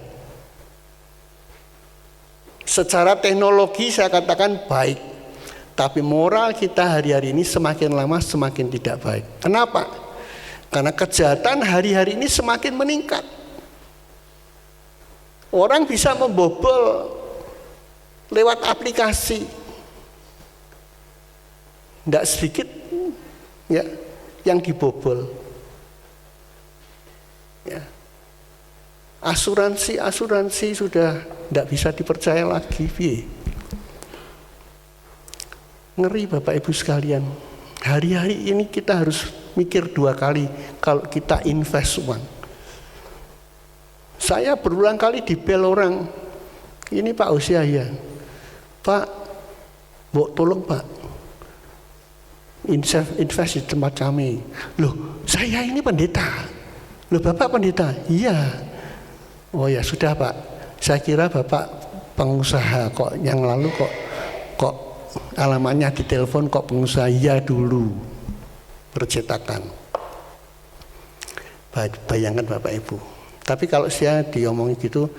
Speaker 4: Secara teknologi saya katakan baik, tapi moral kita hari-hari ini semakin lama semakin tidak baik. Kenapa? Karena kejahatan hari-hari ini semakin meningkat. Orang bisa membobol lewat aplikasi. Tidak sedikit ya yang dibobol. Ya. Asuransi sudah tidak bisa dipercaya lagi. Ngeri Bapak Ibu sekalian. Hari-hari ini kita harus mikir 2 kali kalau kita invest uang. Saya berulang kali dibel orang. Ini Pak Usia ya. Pak, tolong Pak, invest di tempat kami. Loh, saya ini pendeta. Loh, Bapak pendeta? Iya. Oh ya sudah Pak. Saya kira Bapak pengusaha kok. Yang lalu kok alamatnya di telepon kok pengusaha. Iya dulu. Percetakan. Bayangkan Bapak Ibu. Tapi kalau saya diomongin gitu,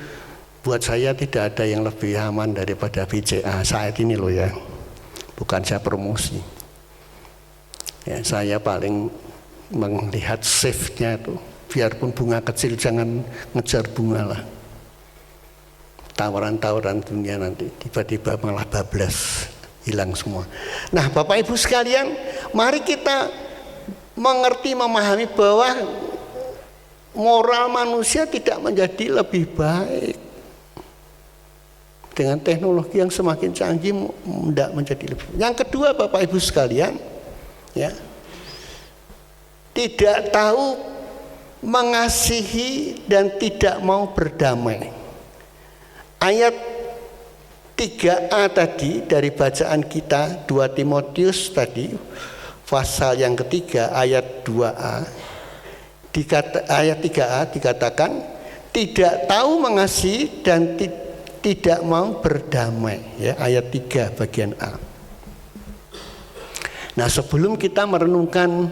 Speaker 4: buat saya tidak ada yang lebih aman daripada BCA saat ini loh ya. Bukan saya promosi. Ya, saya paling melihat safe-nya itu, biarpun bunga kecil jangan ngejar bunga lah. Tawaran-tawaran dunia nanti tiba-tiba malah bablas, hilang semua. Nah Bapak Ibu sekalian, mari kita mengerti, memahami bahwa moral manusia tidak menjadi lebih baik. Dengan teknologi yang semakin canggih tidak menjadi lebih baik. Yang kedua Bapak Ibu sekalian, ya, tidak tahu mengasihi dan tidak mau berdamai. Ayat 3a tadi dari bacaan kita 2 Timotius tadi pasal yang ketiga ayat 2a, ayat 3a dikatakan tidak tahu mengasihi dan tidak mau berdamai, ya, ayat 3 bagian A. Nah sebelum kita merenungkan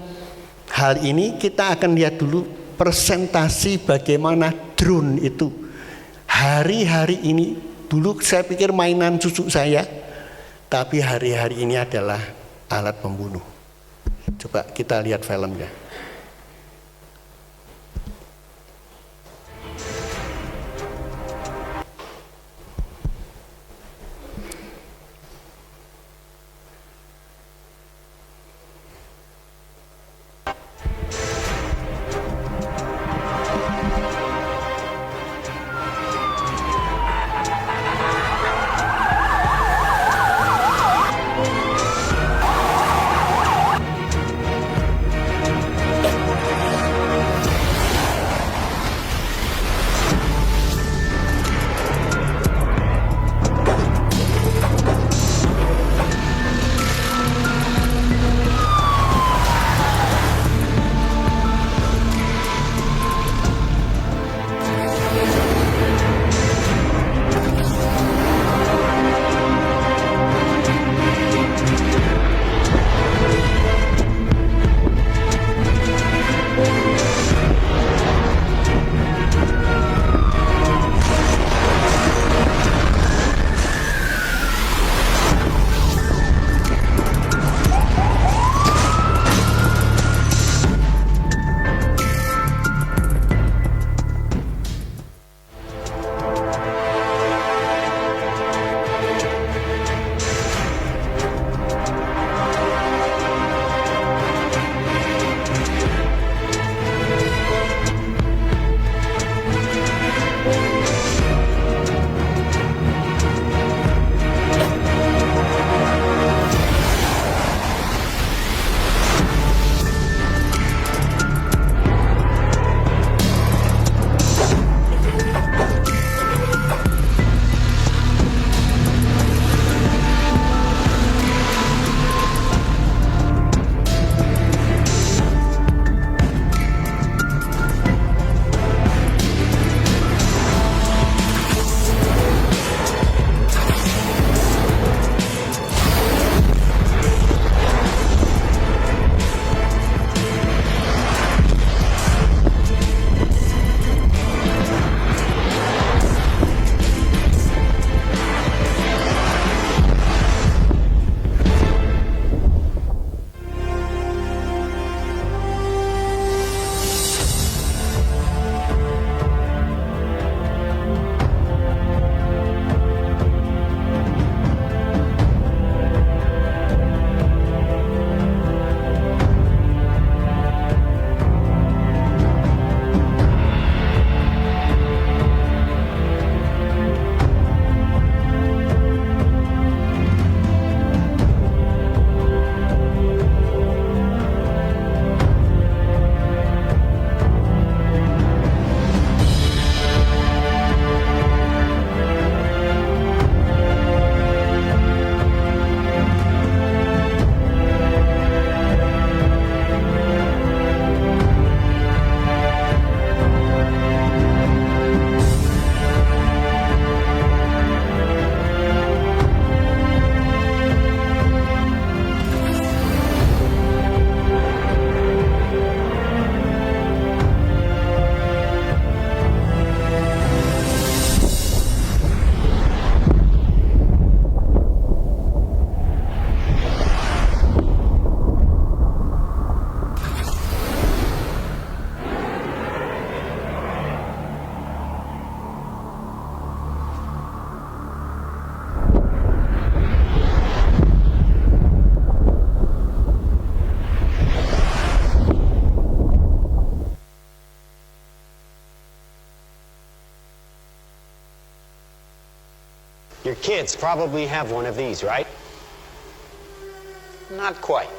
Speaker 4: hal ini, kita akan lihat dulu presentasi bagaimana drone itu hari-hari ini. Dulu saya pikir mainan cucu saya, tapi hari-hari ini adalah alat pembunuh. Coba kita lihat filmnya.
Speaker 6: kids probably have one of these, right? Not quite.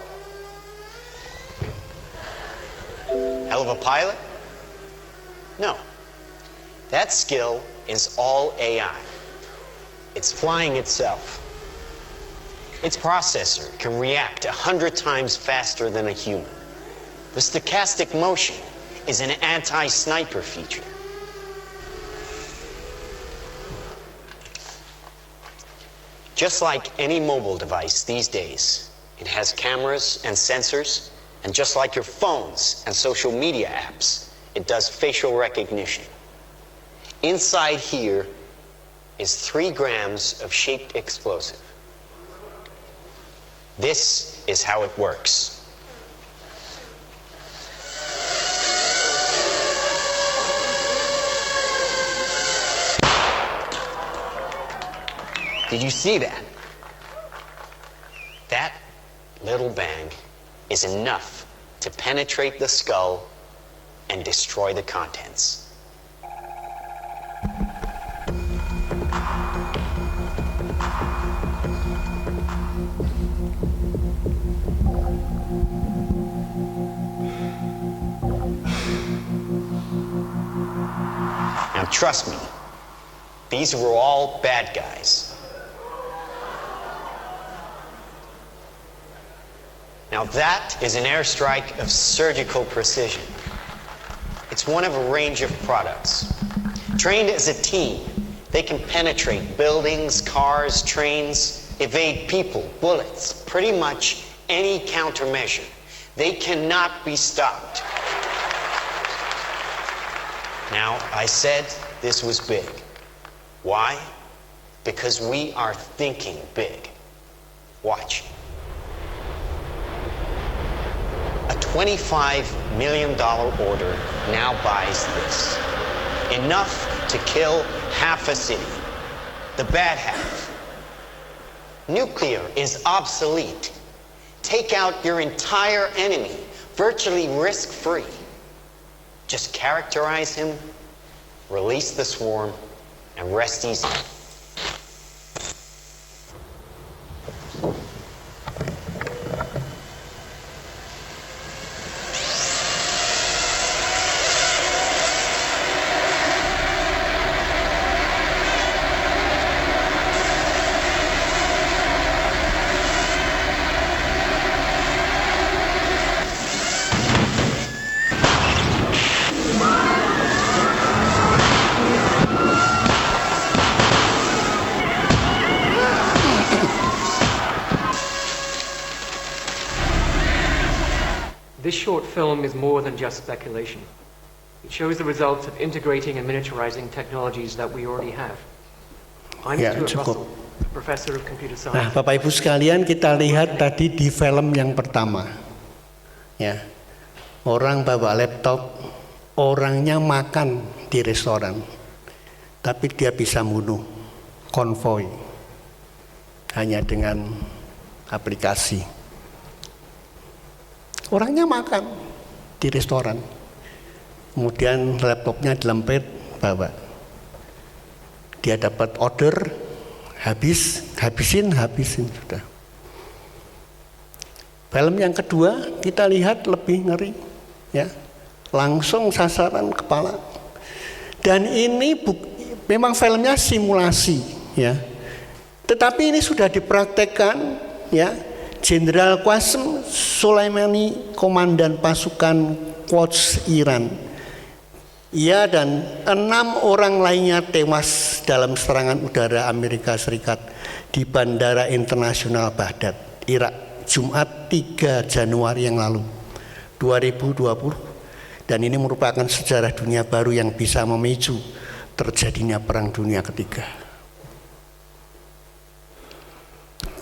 Speaker 6: Hell of a pilot? No. That skill is all AI. It's flying itself. Its processor can react 100 times faster than a human. The stochastic motion is an anti-sniper feature. Just like any mobile device these days, it has cameras and sensors, and just like your phones and social media apps, it does facial recognition. Inside here is 3 grams of shaped explosive. This is how it works. Did you see that? That little bang is enough to penetrate the skull and destroy the contents. Now trust me, these were all bad guys. Now that is an airstrike of surgical precision. It's one of a range of products. Trained as a team, they can penetrate buildings, cars, trains, evade people, bullets, pretty much any countermeasure. They cannot be stopped. Now, I said this was big. Why? Because we are thinking big. Watch. A $25 million order now buys this. Enough to kill half a city. The bad half. Nuclear is obsolete. Take out your entire enemy, virtually risk-free. Just characterize him, release the swarm, and rest easy.
Speaker 7: This short film is more than just speculation. It shows the results of integrating and miniaturizing technologies that we already have. I'm
Speaker 4: Ya,
Speaker 7: Stuart
Speaker 4: cukup.
Speaker 7: Russell, Professor of Computer
Speaker 4: Nah,
Speaker 7: Science.
Speaker 4: Bapak Ibu sekalian, kita lihat tadi di film yang pertama. Ya. Orang bawa laptop, orangnya makan di restoran. Tapi dia bisa bunuh konvoi hanya dengan aplikasi. Orangnya makan di restoran. Kemudian laptopnya dilempit, bawa. Dia dapat order, habisin sudah. Film yang kedua kita lihat lebih ngeri, ya, langsung sasaran kepala. Dan ini memang filmnya simulasi, ya. Tetapi ini sudah dipraktekkan, ya. Jenderal Qasem Soleimani, komandan pasukan Quds Iran. Ia dan 6 orang lainnya tewas dalam serangan udara Amerika Serikat di Bandara Internasional Baghdad, Irak, Jumat 3 Januari yang lalu 2020. Dan ini merupakan sejarah dunia baru yang bisa memicu terjadinya Perang Dunia Ketiga.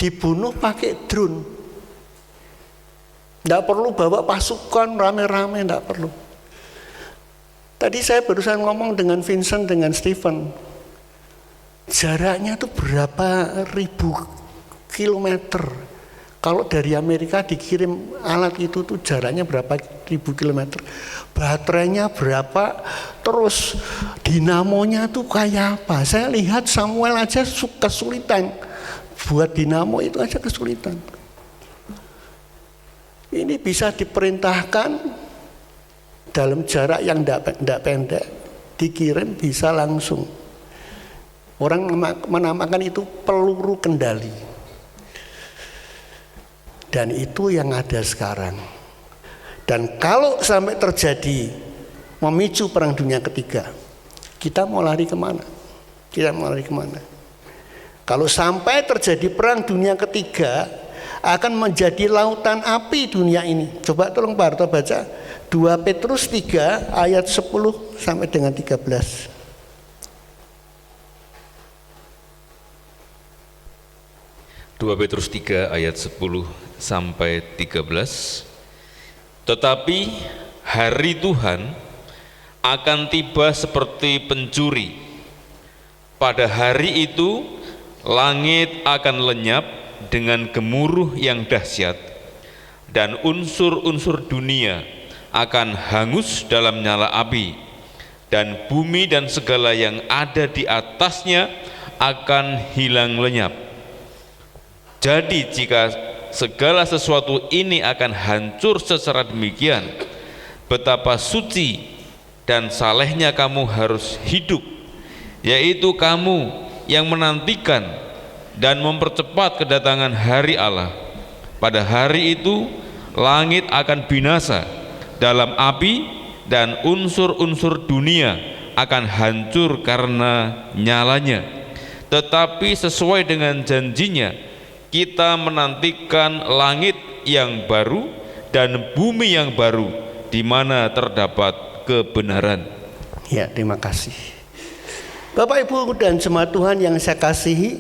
Speaker 4: Dibunuh pakai drone. Tidak perlu bawa pasukan rame-rame, tidak perlu. Tadi saya barusan ngomong dengan Vincent, dengan Stephen. Jaraknya itu berapa ribu kilometer. Kalau dari Amerika dikirim alat itu tuh jaraknya berapa ribu kilometer, baterainya berapa, terus dinamonya tuh kayak apa. Saya lihat Samuel aja kesulitan, buat dinamo itu aja kesulitan. Ini bisa diperintahkan dalam jarak yang tidak pendek, dikirim bisa langsung. Orang menamakan itu peluru kendali. Dan itu yang ada sekarang. Dan kalau sampai terjadi memicu perang dunia ketiga, kita mau lari kemana? Kita mau lari kemana? Kalau sampai terjadi perang dunia ketiga, akan menjadi lautan api dunia ini. Coba tolong Pak Harto baca 2 Petrus 3 ayat 10 sampai dengan 13.
Speaker 5: 2 Petrus 3 ayat 10 sampai 13. Tetapi hari Tuhan akan tiba seperti pencuri. Pada hari itu langit akan lenyap dengan gemuruh yang dahsyat, dan unsur-unsur dunia akan hangus dalam nyala api, dan bumi dan segala yang ada di atasnya akan hilang lenyap. Jadi jika segala sesuatu ini akan hancur secara demikian, betapa suci dan salehnya kamu harus hidup, yaitu kamu yang menantikan dan mempercepat kedatangan hari Allah. Pada hari itu langit akan binasa dalam api, dan unsur-unsur dunia akan hancur karena nyalanya. Tetapi sesuai dengan janjinya, kita menantikan langit yang baru dan bumi yang baru di mana terdapat kebenaran.
Speaker 4: Ya, terima kasih. Bapak Ibu dan jemaat Tuhan yang saya kasihi,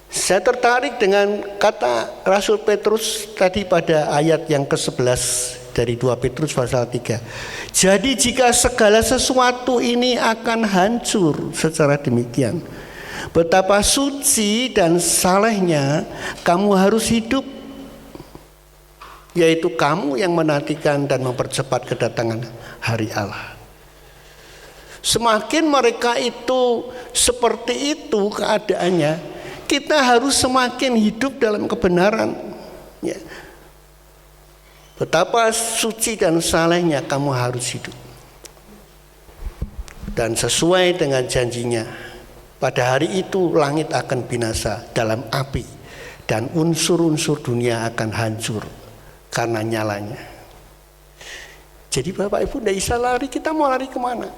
Speaker 4: saya tertarik dengan kata Rasul Petrus tadi pada ayat yang ke-11 dari 2 Petrus pasal 3. Jadi jika segala sesuatu ini akan hancur secara demikian, betapa suci dan salehnya kamu harus hidup, yaitu kamu yang menantikan dan mempercepat kedatangan hari Allah. Semakin mereka itu seperti itu keadaannya, kita harus semakin hidup dalam kebenaran. Ya. Betapa suci dan salehnya kamu harus hidup. Dan sesuai dengan janjinya, pada hari itu langit akan binasa dalam api, dan unsur-unsur dunia akan hancur karena nyalanya. Jadi Bapak Ibu tidak bisa lari, kita mau lari kemana?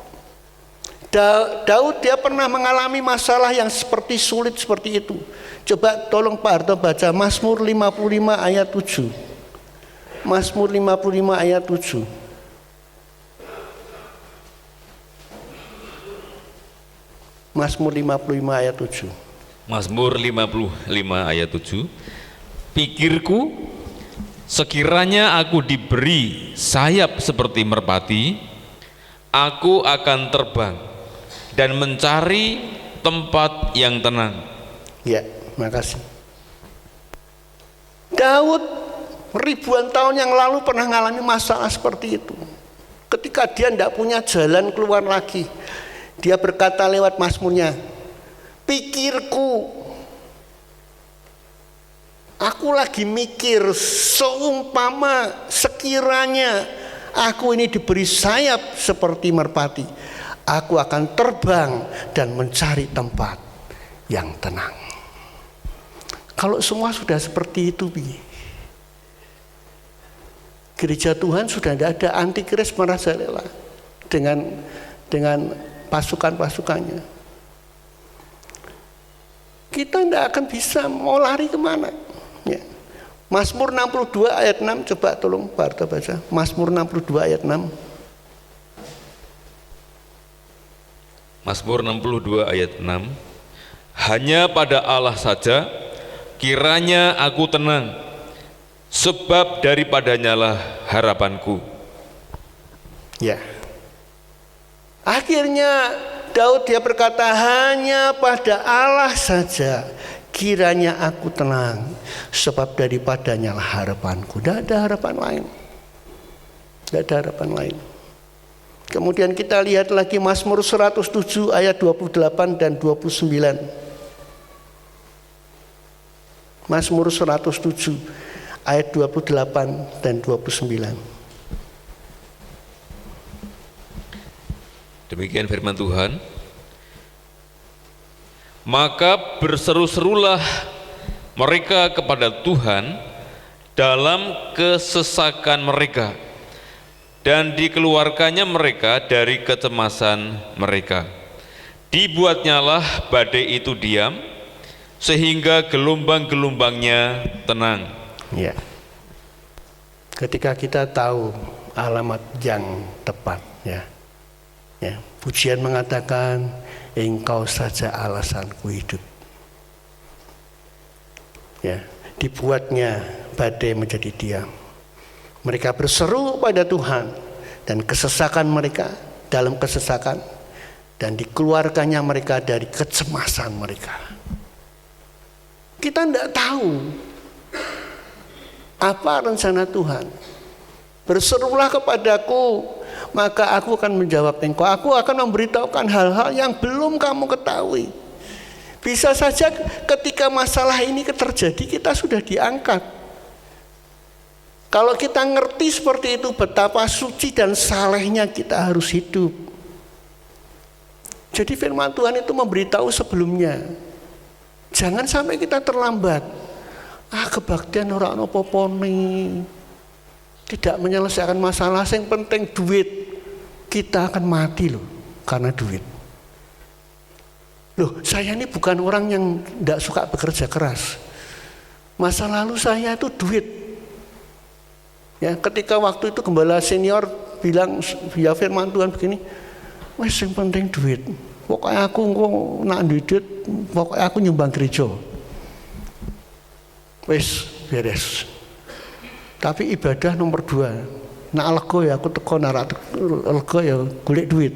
Speaker 4: Daud dia pernah mengalami masalah yang seperti sulit seperti itu. Coba tolong Pak Harto baca Mazmur 55 ayat 7. Mazmur 55 ayat 7. Mazmur 55 ayat 7.
Speaker 5: Mazmur 55 ayat 7. Pikirku, sekiranya aku diberi sayap seperti merpati, aku akan terbang dan mencari tempat yang tenang.
Speaker 4: Ya, makasih. Daud ribuan tahun yang lalu pernah mengalami masalah seperti itu. Ketika dia tidak punya jalan keluar lagi, dia berkata lewat mazmurnya, pikirku, aku lagi mikir, seumpama sekiranya aku ini diberi sayap seperti merpati, aku akan terbang dan mencari tempat yang tenang. Kalau semua sudah seperti itu, gereja Tuhan sudah tidak ada, antikris merajalela dengan pasukan-pasukannya. Kita tidak akan bisa, mau lari kemana? Ya. Mazmur 62 ayat 6, coba tolong Pak Harto baca. Mazmur 62 ayat 6.
Speaker 5: Mazmur 62 ayat 6. Hanya pada Allah saja kiranya aku tenang, sebab daripadanyalah harapanku.
Speaker 4: Ya. Akhirnya Daud dia berkata, hanya pada Allah saja Kiranya aku tenang, sebab daripadanya lah harapanku. Tidak ada harapan lain. Tidak ada harapan lain. Kemudian kita lihat lagi Mazmur 107 ayat 28 dan 29. Mazmur 107 ayat 28 dan 29.
Speaker 5: Demikian firman Tuhan. Maka berseru-serulah mereka kepada Tuhan dalam kesesakan mereka, dan dikeluarkannya mereka dari kecemasan mereka. Dibuatnyalah badai itu diam, sehingga gelombang-gelombangnya tenang.
Speaker 4: Ya. Ketika kita tahu alamat yang tepat, ya. Pujian mengatakan, Engkau saja alasanku hidup. Ya, dibuatnya badai menjadi diam. Mereka berseru pada Tuhan dan kesesakan mereka dalam kesesakan, dan dikeluarkannya mereka dari kecemasan mereka. Kita tidak tahu apa rencana Tuhan. Berserulah kepadaku, maka aku akan menjawab engkau. Aku akan memberitahukan hal-hal yang belum kamu ketahui. Bisa saja ketika masalah ini terjadi kita sudah diangkat. Kalau kita ngerti seperti itu, betapa suci dan salehnya kita harus hidup. Jadi firman Tuhan itu memberitahu sebelumnya. Jangan sampai kita terlambat. Kebaktian orang apa-apa nih, tidak menyelesaikan masalah. Yang penting duit. Kita akan mati loh karena duit. Loh, saya ini bukan orang yang tidak suka bekerja keras. Masa lalu saya itu duit. Ya, ketika waktu itu gembala senior bilang via firman Tuhan begini, wes yang penting duit. Pokoknya aku nak duit, pokoknya aku nyumbang gereja. Wes beres. Tapi ibadah nomor 2. Nak lega ya aku teko, narak lega ya golek duit.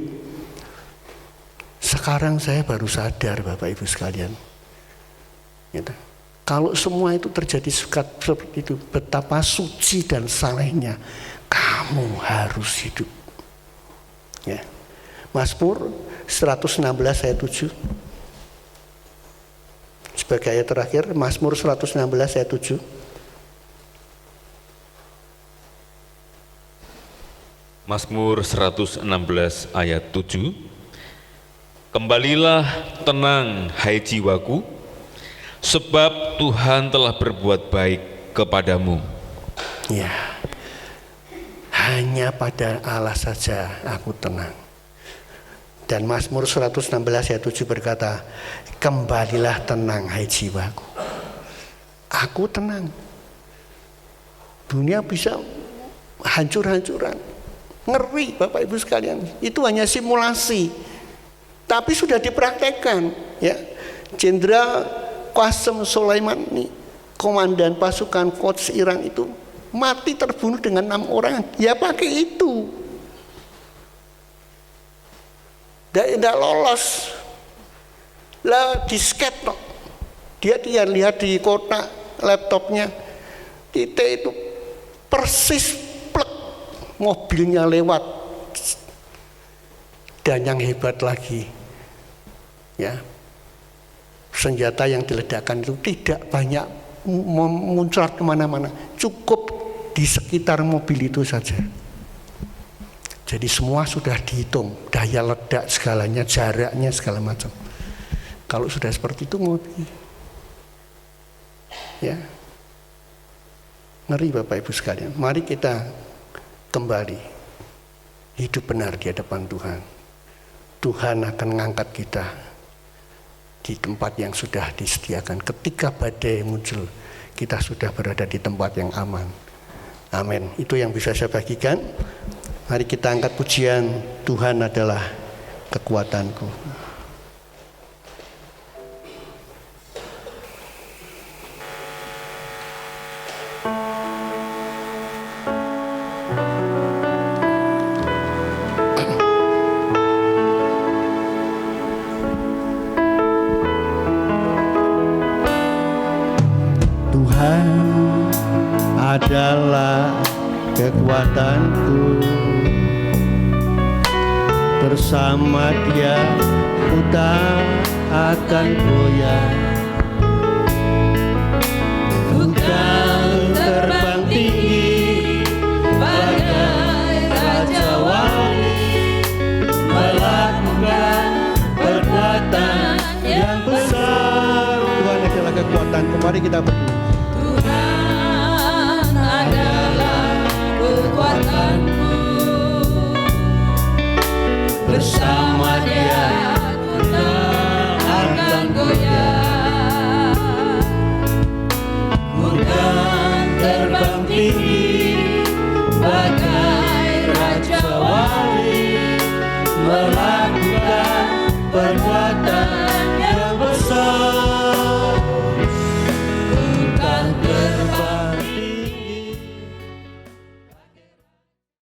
Speaker 4: Sekarang saya baru sadar Bapak Ibu sekalian. Gitu. Kalau semua itu terjadi seperti itu, betapa suci dan salehnya kamu harus hidup. Ya. Mazmur 116 ayat 7. Sebagai ayat terakhir, Mazmur 116 ayat 7.
Speaker 5: Mazmur 116 ayat 7. Kembalilah tenang hai jiwaku, sebab Tuhan telah berbuat baik kepadamu.
Speaker 4: Ya, hanya pada Allah saja aku tenang. Dan Mazmur 116 ayat 7 berkata, kembalilah tenang hai jiwaku. Aku tenang. Dunia bisa hancur-hancuran. Ngeri Bapak Ibu sekalian. Itu hanya simulasi. Tapi sudah dipraktekkan, ya. Jenderal Qasem Soleimani, komandan pasukan Quds Iran itu mati terbunuh dengan 6 orang. Ya pakai itu. Tidak lolos. Lah disket no. Dia lihat di kotak laptopnya, titik itu persis plek, mobilnya lewat. Dan yang hebat lagi, ya, senjata yang diledakkan itu tidak banyak muncrat kemana-mana, cukup di sekitar mobil itu saja. Jadi semua sudah dihitung, daya ledak segalanya, jaraknya segala macam. Kalau sudah seperti itu mobil, ya, ngeri Bapak Ibu sekalian. Mari kita kembali hidup benar di hadapan Tuhan. Tuhan akan mengangkat kita di tempat yang sudah disediakan. Ketika badai muncul, kita sudah berada di tempat yang aman. Amin. Itu yang bisa saya bagikan. Mari kita angkat pujian, Tuhan adalah kekuatanku. Tuhan adalah kekuatanku. Bersama Dia ku tak akan goyah. Ku kan terbang tinggi bagai raja wali, melakukan perbuatan yang besar. Tuhan adalah kekuatanku. Mari kita berdua.
Speaker 2: Tuhan adalah kekuatanku. Bersama Dia ku tak akan goyah. Ku kan terbang tinggi bagai raja wali, melakukan perbuatan